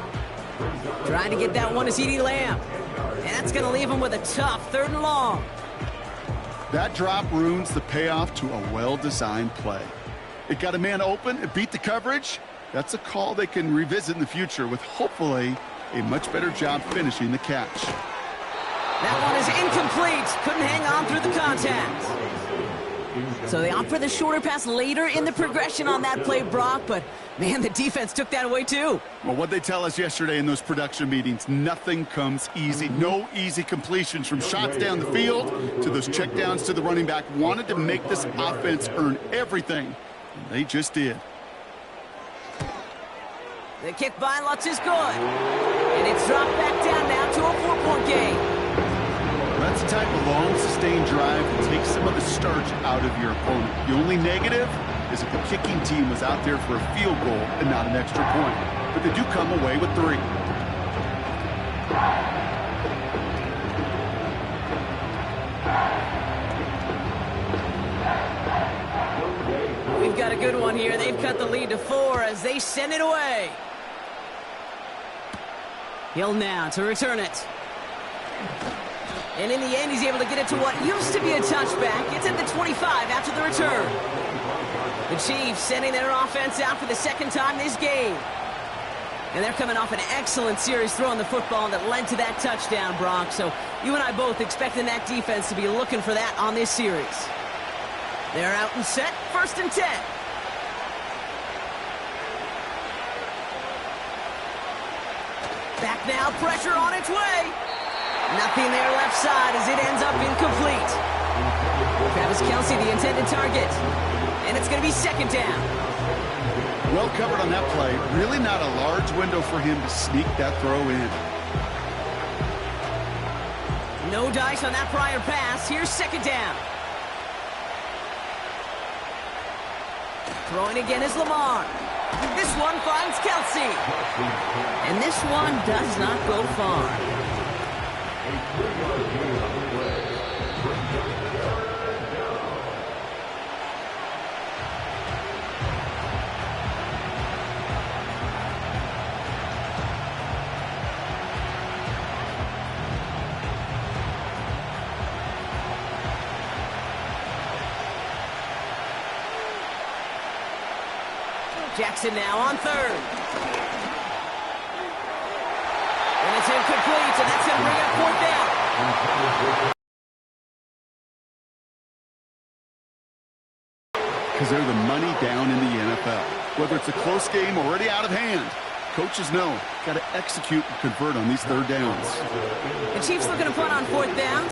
Trying to get that one to C.D. Lamb. And that's going to leave him with a tough 3rd and long. That drop ruins the payoff to a well-designed play. It got a man open, it beat the coverage. That's a call they can revisit in the future with hopefully a much better job finishing the catch. That one is incomplete. Couldn't hang on through the contact. So they opt for the shorter pass later in the progression on that play, Brock, but man, the defense took that away too. Well, what they tell us yesterday in those production meetings, nothing comes easy. No easy completions from shots down the field to those checkdowns to the running back. Wanted to make this offense earn everything. They just did. The kick by Lutz is good. And it's dropped back down now to a 4-point game. That's the type of long, sustained drive that takes some of the starch out of your opponent. The only negative is if the kicking team was out there for a field goal and not an extra point. But they do come away with 3. We've got a good one here. They've cut the lead to 4 as they send it away. Hill now to return it. And in the end, he's able to get it to what used to be a touchback. It's at the 25 after the return. The Chiefs sending their offense out for the second time this game. And they're coming off an excellent series throwing the football that led to that touchdown, Brock. So you and I both expecting that defense to be looking for that on this series. They're out and set, 1st and 10. Back now, pressure on its way. Nothing there left side as it ends up incomplete. Travis Kelce, the intended target. And it's going to be 2nd down. Well covered on that play. Really not a large window for him to sneak that throw in. No dice on that prior pass. Here's 2nd down. Throwing again is Lamar. This one finds Kelce. And this one does not go far. Jackson now on 3rd. And it's incomplete, and that's going to bring up 4th down. Because they're the money down in the NFL. Whether it's a close game already out of hand, coaches know, got to execute and convert on these 3rd downs. The Chiefs looking to punt on 4th down.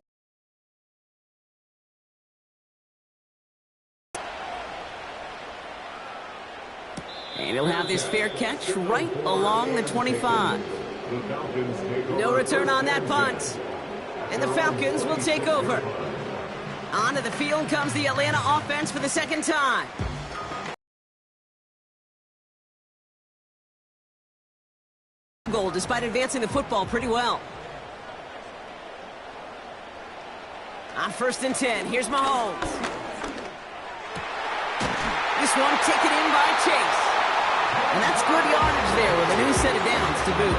And he'll have this fair catch right along the 25. No return on that punt. And the Falcons will take over. Onto the field comes the Atlanta offense for the 2nd time. Goal despite advancing the football pretty well. On 1st and 10, here's Mahomes. This one taken in by Chase. And that's good yardage there with a new set of downs to boot.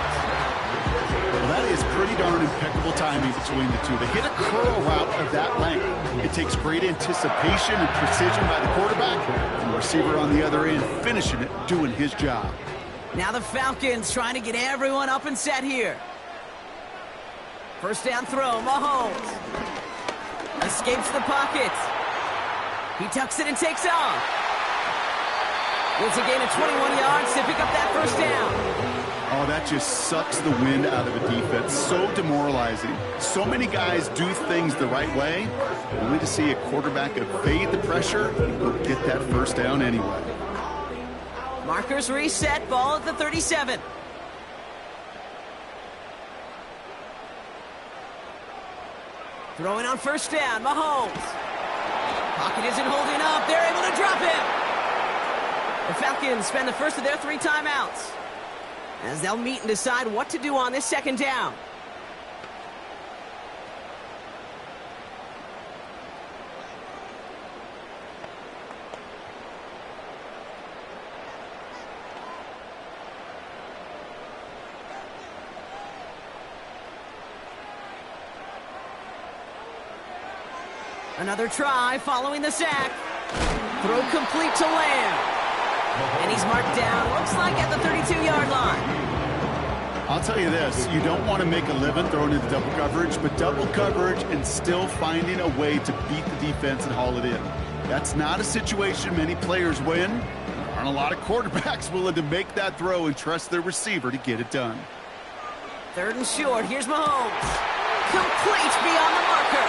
Well, that is pretty darn impeccable timing between the two. They hit a curl route of that length. It takes great anticipation and precision by the quarterback, and the receiver on the other end finishing it, doing his job. Now the Falcons trying to get everyone up and set here. 1st down throw, Mahomes. Escapes the pocket. He tucks it and takes off. It's a gain of 21 yards to pick up that 1st down. Oh, that just sucks the wind out of a defense. So demoralizing. So many guys do things the right way, only to see a quarterback evade the pressure and go get that 1st down anyway. Markers reset, ball at the 37. Throwing on 1st down, Mahomes. Pocket isn't holding up. They're able to drop him. The Falcons spend the first of their 3 timeouts as they'll meet and decide what to do on this 2nd down. Another try following the sack. Throw complete to Lamb. And he's marked down, looks like at the 32-yard line. I'll tell you this, you don't want to make a living throwing into double coverage, but double coverage and still finding a way to beat the defense and haul it in. That's not a situation many players win. There aren't a lot of quarterbacks willing to make that throw and trust their receiver to get it done. 3rd and short, here's Mahomes. Complete beyond the marker.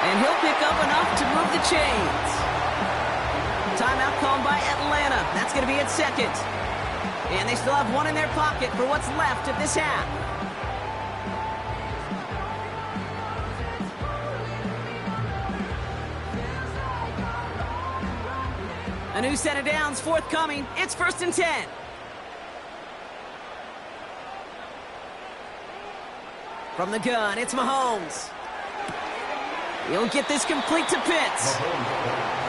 And he'll pick up enough to move the chains. Timeout called by Atlanta. That's going to be at 2nd. And they still have one in their pocket for what's left of this half. A new set of downs forthcoming. It's 1st and 10. From the gun, it's Mahomes. He'll get this complete to Pitts.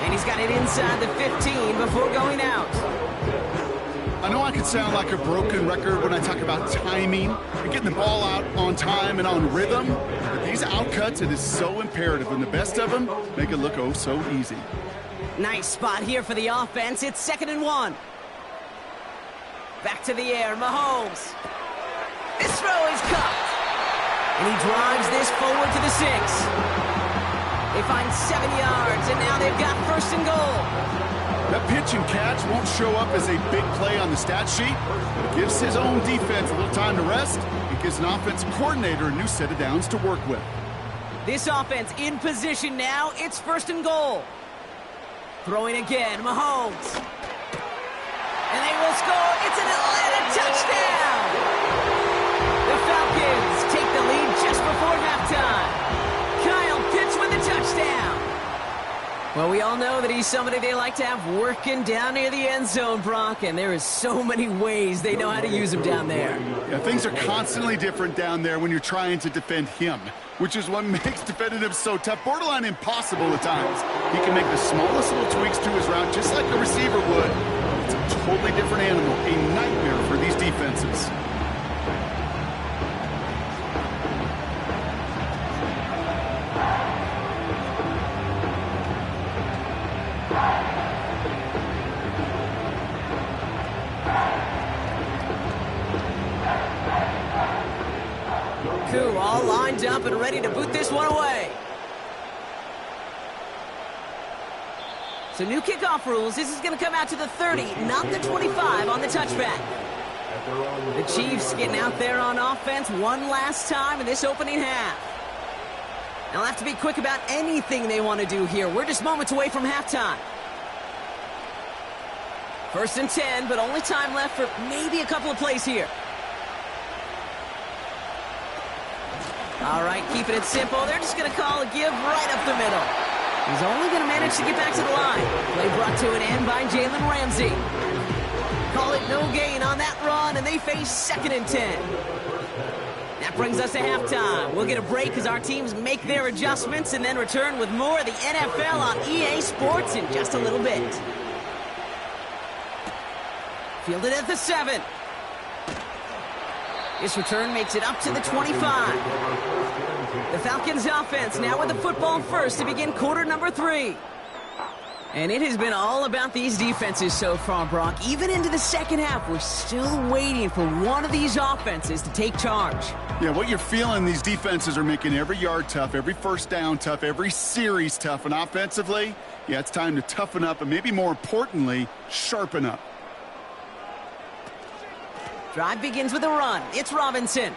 And he's got it inside the 15 before going out. I know I could sound like a broken record when I talk about timing and getting the ball out on time and on rhythm, but these outcuts, it is so imperative, and the best of them make it look oh so easy. Nice spot here for the offense. It's 2nd and 1. Back to the air, Mahomes. This throw is caught. And he drives this forward to the 6. They find 7 yards, and now they've got 1st and goal. That pitch and catch won't show up as a big play on the stat sheet, but it gives his own defense a little time to rest. It gives an offensive coordinator a new set of downs to work with. This offense in position now. It's 1st and goal. Throwing again, Mahomes. And they will score. It's an Atlanta touchdown. The Falcons take the lead just before halftime. Kyle Pitts with the touchdown. Well, we all know that he's somebody they like to have working down near the end zone, Brock, and there is so many ways they know how to use him down there. Yeah, things are constantly different down there when you're trying to defend him, which is what makes defending him so tough, borderline impossible at times. He can make the smallest little tweaks to his route just like a receiver would. It's a totally different animal, a nightmare for these defenses. All lined up and ready to boot this one away. So new kickoff rules. This is going to come out to the 30, not the 25 on the touchback. The Chiefs getting out there on offense one last time in this opening half. They'll have to be quick about anything they want to do here. We're just moments away from halftime. 1st and 10, but only time left for maybe a couple of plays here. All right, keeping it simple. They're just going to call a give right up the middle. He's only going to manage to get back to the line. Play brought to an end by Jalen Ramsey. Call it no gain on that run, and they face 2nd and 10. That brings us to halftime. We'll get a break as our teams make their adjustments and then return with more of the NFL on EA Sports in just a little bit. Fielded at the 7. This return makes it up to the 25. The Falcons offense now with the football first to begin quarter number 3. And it has been all about these defenses so far, Brock. Even into the second half, we're still waiting for one of these offenses to take charge. Yeah, what you're feeling, these defenses are making every yard tough, every first down tough, every series tough. And offensively, yeah, it's time to toughen up and maybe more importantly, sharpen up. Drive begins with a run. It's Robinson.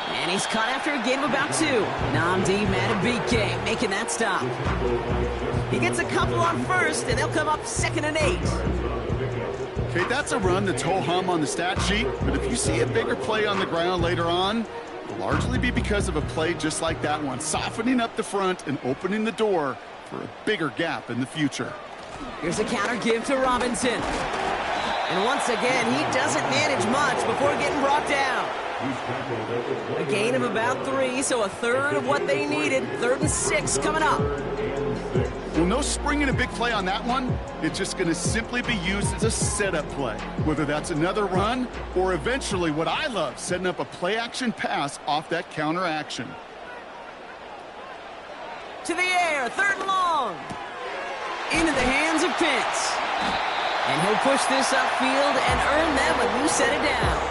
And he's caught after a gain of about 2. Nnamdi Madubuike making that stop. He gets a couple on first, and they'll come up 2nd and 8. Okay, that's a run that's ho-hum on the stat sheet, but if you see a bigger play on the ground later on, it'll largely be because of a play just like that one, softening up the front and opening the door for a bigger gap in the future. Here's a counter give to Robinson. And once again, he doesn't manage much before getting brought down. A gain of about 3, so a third of what they needed. 3rd and 6 coming up. Well, no springing a big play on that one. It's just going to simply be used as a setup play, whether that's another run or eventually what I love, setting up a play-action pass off that counter action. To the air, 3rd and long. Into the hands of Pitts. And he'll push this upfield and earn them a new set of downs.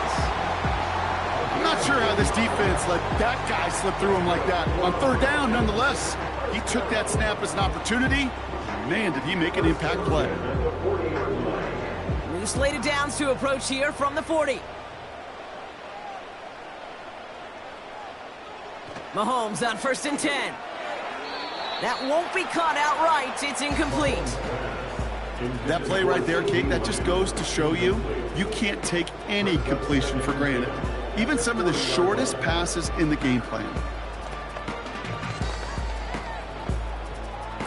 not sure how this defense let that guy slip through him like that. On third down, nonetheless, he took that snap as an opportunity. Man, did he make an impact play. New slated downs to approach here from the 40. Mahomes on 1st and 10. That won't be caught outright. It's incomplete. That play right there, Kate, that just goes to show you can't take any completion for granted. Even some of the shortest passes in the game plan.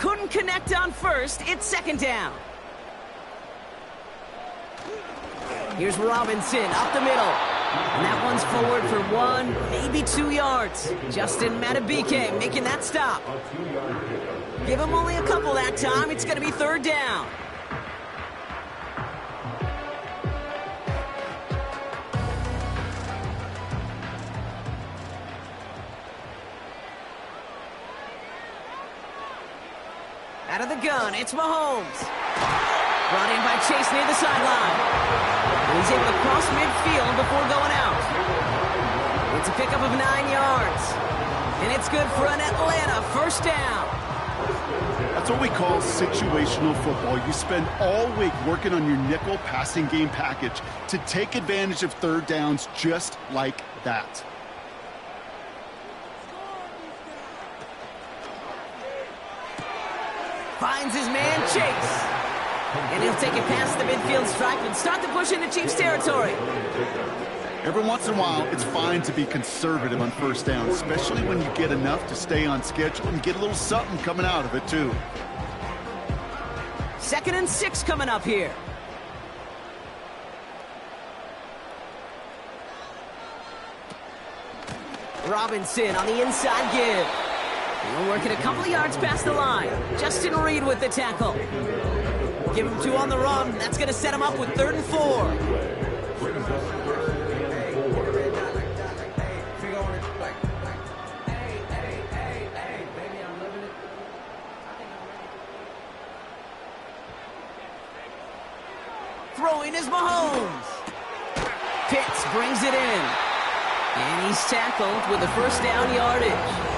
Couldn't connect on 1st. It's 2nd down. Here's Robinson up the middle. And that one's forward for 1, maybe 2 yards. Justin Matabike making that stop. Give him only a couple that time. It's going to be 3rd down. Out of the gun, it's Mahomes. Brought in by Chase near the sideline. And he's able to cross midfield before going out. It's a pickup of 9 yards. And it's good for an Atlanta 1st down. That's what we call situational football. You spend all week working on your nickel passing game package to take advantage of 3rd downs just like that. Finds his man, Chase. And he'll take it past the midfield stripe and start the push into Chiefs territory. Every once in a while, it's fine to be conservative on 1st down, especially when you get enough to stay on schedule and get a little something coming out of it, too. 2nd and 6 coming up here. Robinson on the inside give. He'll work it a couple of yards past the line. Justin Reed with the tackle. Give him 2 on the run. That's going to set him up with 3rd and 4. Throwing is Mahomes. Pitts brings it in. And he's tackled with the 1st down yardage.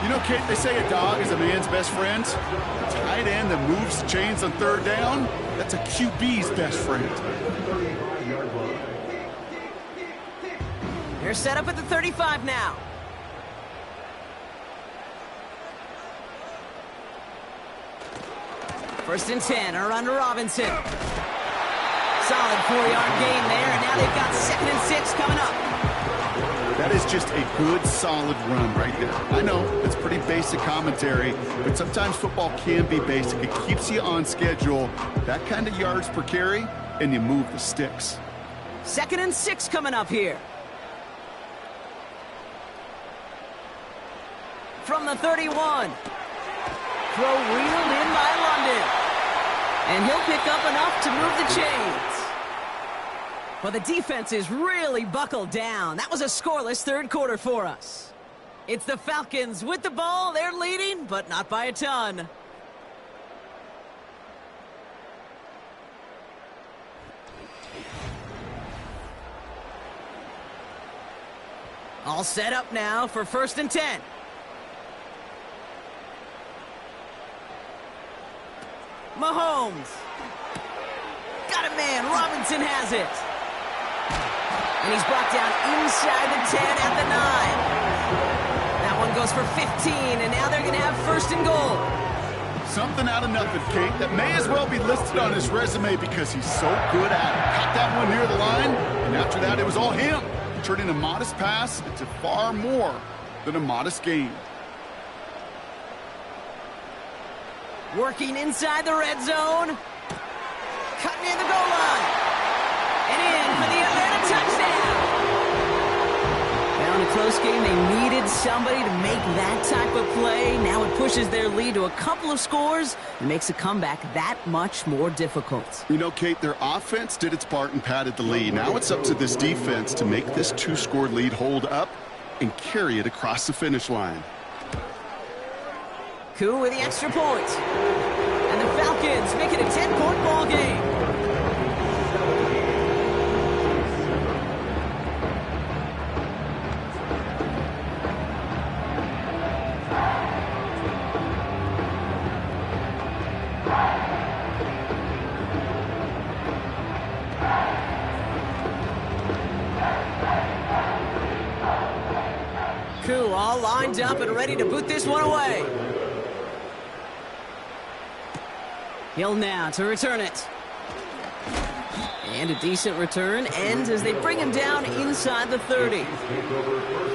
You know, Kate, they say a dog is a man's best friend. A tight end that moves chains on 3rd down, that's a QB's best friend. They're set up at the 35 now. First and 10, a run to Robinson. Solid 4-yard gain there, and now they've got 2nd and 6 coming up. That is just a good, solid run right there. I know, it's pretty basic commentary, but sometimes football can be basic. It keeps you on schedule, that kind of yards per carry, and you move the sticks. 2nd and 6 coming up here. From the 31. Throw reeled in by London. And he'll pick up enough to move the chains. Well, the defense is really buckled down. That was a scoreless 3rd quarter for us. It's the Falcons with the ball. They're leading, but not by a ton. All set up now for 1st and 10. Mahomes. Got a man. Robinson has it. And he's brought down inside the 10 at the 9. That one goes for 15, and now they're going to have 1st and goal. Something out of nothing, Kate, that may as well be listed on his resume because he's so good at it. Caught that one near the line, and after that, it was all him. Turning a modest pass into far more than a modest gain. Working inside the red zone. Cut near the goal line. And in for the Atlanta touchdown. Now in a close game, they needed somebody to make that type of play. Now it pushes their lead to a couple of scores and makes a comeback that much more difficult. You know, Kate, their offense did its part and padded the lead. Now it's up to this defense to make this 2-score lead hold up and carry it across the finish line. Koo with the extra point. And the Falcons make it a 10-point ball game. Cool, all lined up and ready to boot this one away. Hill now to return it. And a decent return ends as they bring him down inside the 30.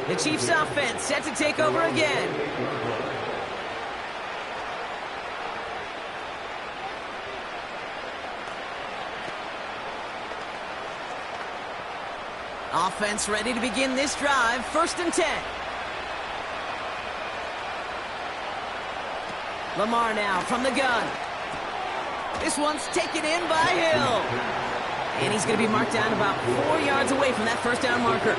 The Chiefs offense set to take over again. Offense ready to begin this drive. 1st and 10. Lamar now from the gun. This one's taken in by Hill. And he's going to be marked down about 4 yards away from that first down marker.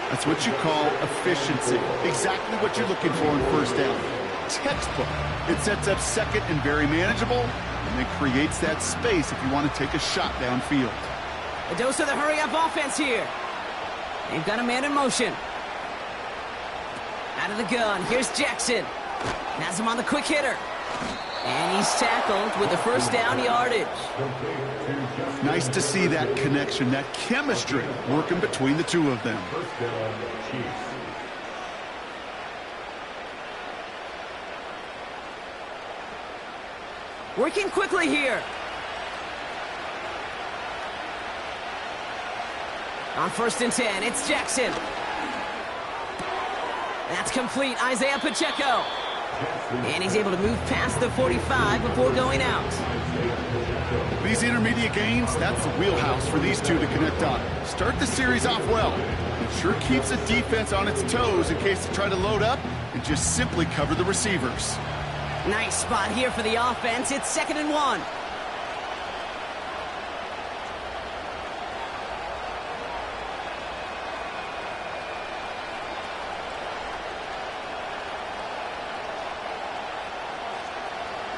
That's what you call efficiency. Exactly what you're looking for in first down. Textbook. It sets up second and very manageable, and it creates that space if you want to take a shot downfield. A dose of the hurry-up offense here. They've got a man in motion. Out of the gun, here's Jackson. Has him on the quick hitter. And he's tackled with the first down yardage. Nice to see that connection, that chemistry working between the two of them. Working quickly here. On 1st and 10, it's Jackson. That's complete, Isaiah Pacheco. And he's able to move past the 45 before going out. These intermediate gains, that's the wheelhouse for these two to connect on. Start the series off well. It sure keeps the defense on its toes in case they try to load up and just simply cover the receivers. Nice spot here for the offense. It's 2nd and 1.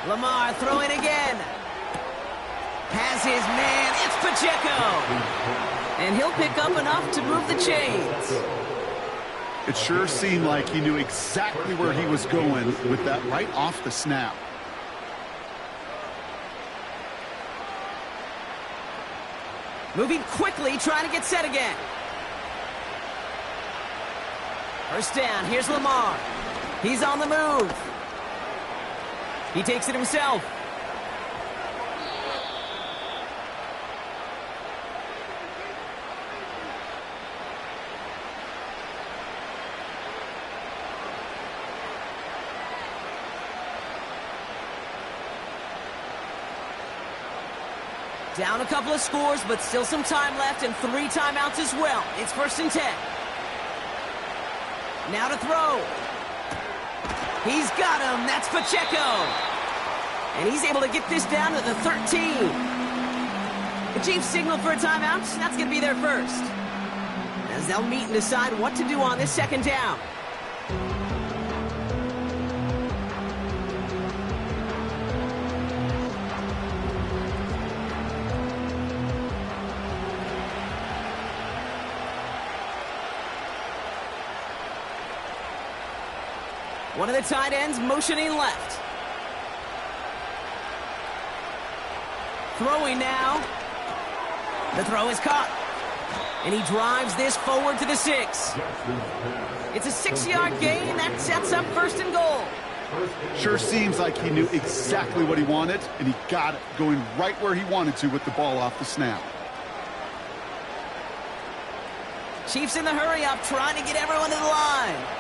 Lamar throwing again. Has his man. It's Pacheco. And he'll pick up enough to move the chains. It sure seemed like he knew exactly where he was going with that right off the snap. Moving quickly, trying to get set again. First down, here's Lamar. He's on the move. He takes it himself. Down a couple of scores, but still some time left and 3 timeouts as well. It's 1st and 10. Now to throw. He's got him. That's Pacheco. And he's able to get this down to the 13. The Chiefs signal for a timeout. That's going to be their first. As they'll meet and decide what to do on this 2nd down. One of the tight ends motioning left. Throwing now. The throw is caught. And he drives this forward to the 6. It's a 6-yard gain that sets up 1st and goal. Sure seems like he knew exactly what he wanted, and he got it, going right where he wanted to with the ball off the snap. Chiefs in the hurry up, trying to get everyone to the line.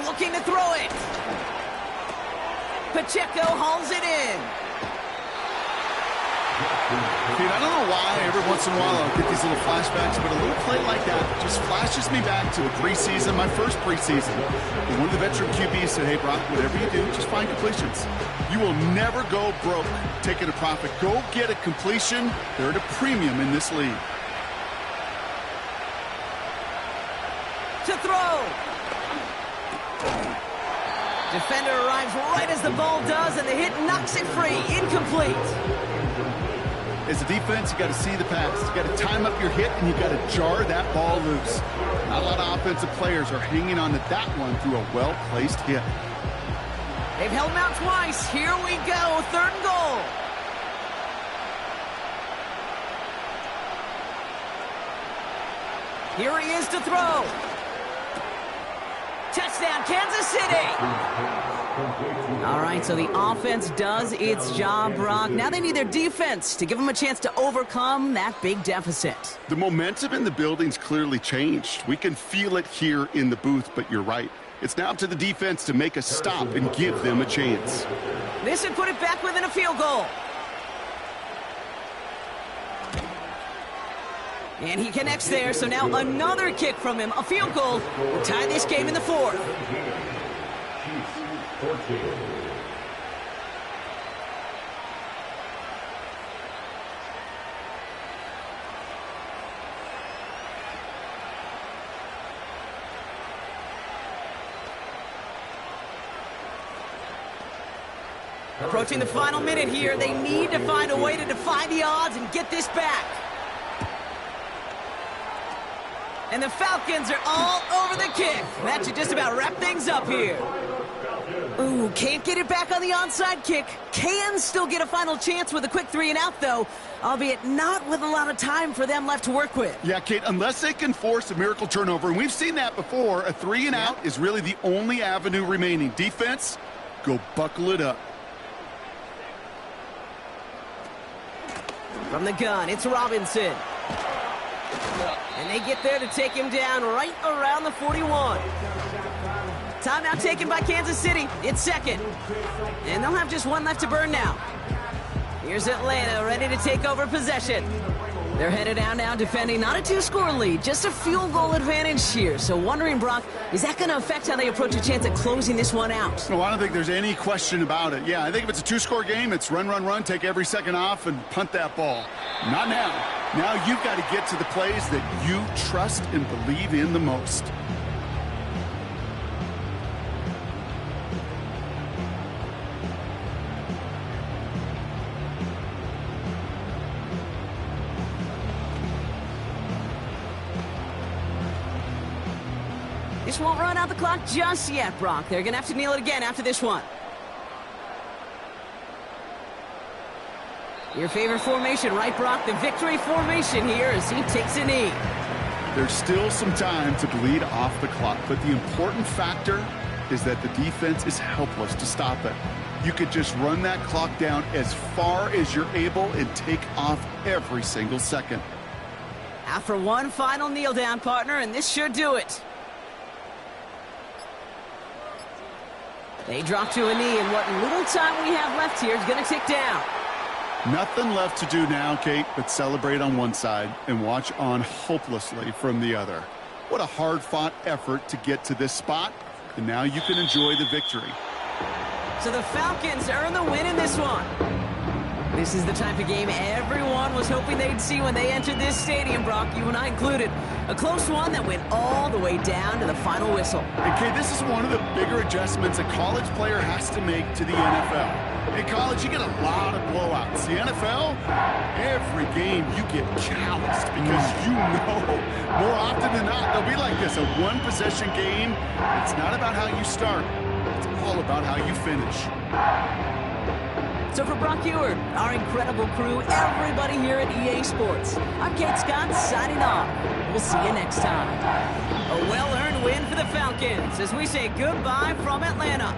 Looking to throw it. Pacheco hauls it in. Dude, I don't know why every once in a while I'll get these little flashbacks, but a little play like that just flashes me back to the preseason, my first preseason. And one of the veteran QBs said, hey, Brock, whatever you do, just find completions. You will never go broke taking a profit. Go get a completion. They're at a premium in this league. To throw. Defender arrives right as the ball does, and the hit knocks it free. Incomplete. As a defense, you got to see the pass. You got to time up your hit, and you got to jar that ball loose. Not a lot of offensive players are hanging on to that one through a well-placed hit. They've held him out twice. Here we go, 3rd and goal. Here he is to throw. Touchdown, Kansas City. All right, so the offense does its job, Brock. Now they need their defense to give them a chance to overcome that big deficit. The momentum in the building's clearly changed. We can feel it here in the booth, but you're right. It's now up to the defense to make a stop and give them a chance. This would put it back within a field goal. And he connects there, so now another kick from him. A field goal will tie this game in the 4th. Approaching the final minute here, they need to find a way to defy the odds and get this back. And the Falcons are all over the kick. That should just about wrap things up here. Ooh, can't get it back on the onside kick. Can still get a final chance with a quick 3-and-out, though, albeit not with a lot of time for them left to work with. Yeah, Kate, unless they can force a miracle turnover, and we've seen that before, a 3-and-out is really the only avenue remaining. Defense, go buckle it up. From the gun, it's Robinson. And they get there to take him down right around the 41. Timeout taken by Kansas City. It's 2nd. And they'll have just one left to burn now. Here's Atlanta ready to take over possession. They're headed out now defending not a 2-score lead, just a field goal advantage here. So wondering, Brock, is that going to affect how they approach a chance at closing this one out? No, I don't think there's any question about it. Yeah, I think if it's a 2-score game, it's run, run, run, take every second off and punt that ball. Not now. Now you've got to get to the plays that you trust and believe in the most. This won't run out the clock just yet, Brock. They're going to have to kneel it again after this one. Your favorite formation, right, Brock? The victory formation here as he takes a knee. There's still some time to bleed off the clock, but the important factor is that the defense is helpless to stop it. You could just run that clock down as far as you're able and take off every single second. After one final kneel down, partner, and this should do it. They drop to a knee, and what little time we have left here is going to tick down. Nothing left to do now, Kate, but celebrate on one side and watch on hopelessly from the other. What a hard-fought effort to get to this spot, and now you can enjoy the victory. So the Falcons earn the win in this one. This is the type of game everyone was hoping they'd see when they entered this stadium, Brock, you and I included. A close one that went all the way down to the final whistle. Okay, this is one of the bigger adjustments a college player has to make to the NFL. In college, you get a lot of blowouts. The NFL, every game you get calloused because you know more often than not they'll be like this, a one-possession game. It's not about how you start. It's all about how you finish. So for Brock Ewart, our incredible crew, everybody here at EA Sports, I'm Kate Scott signing off. We'll see you next time. A well-earned win for the Falcons as we say goodbye from Atlanta.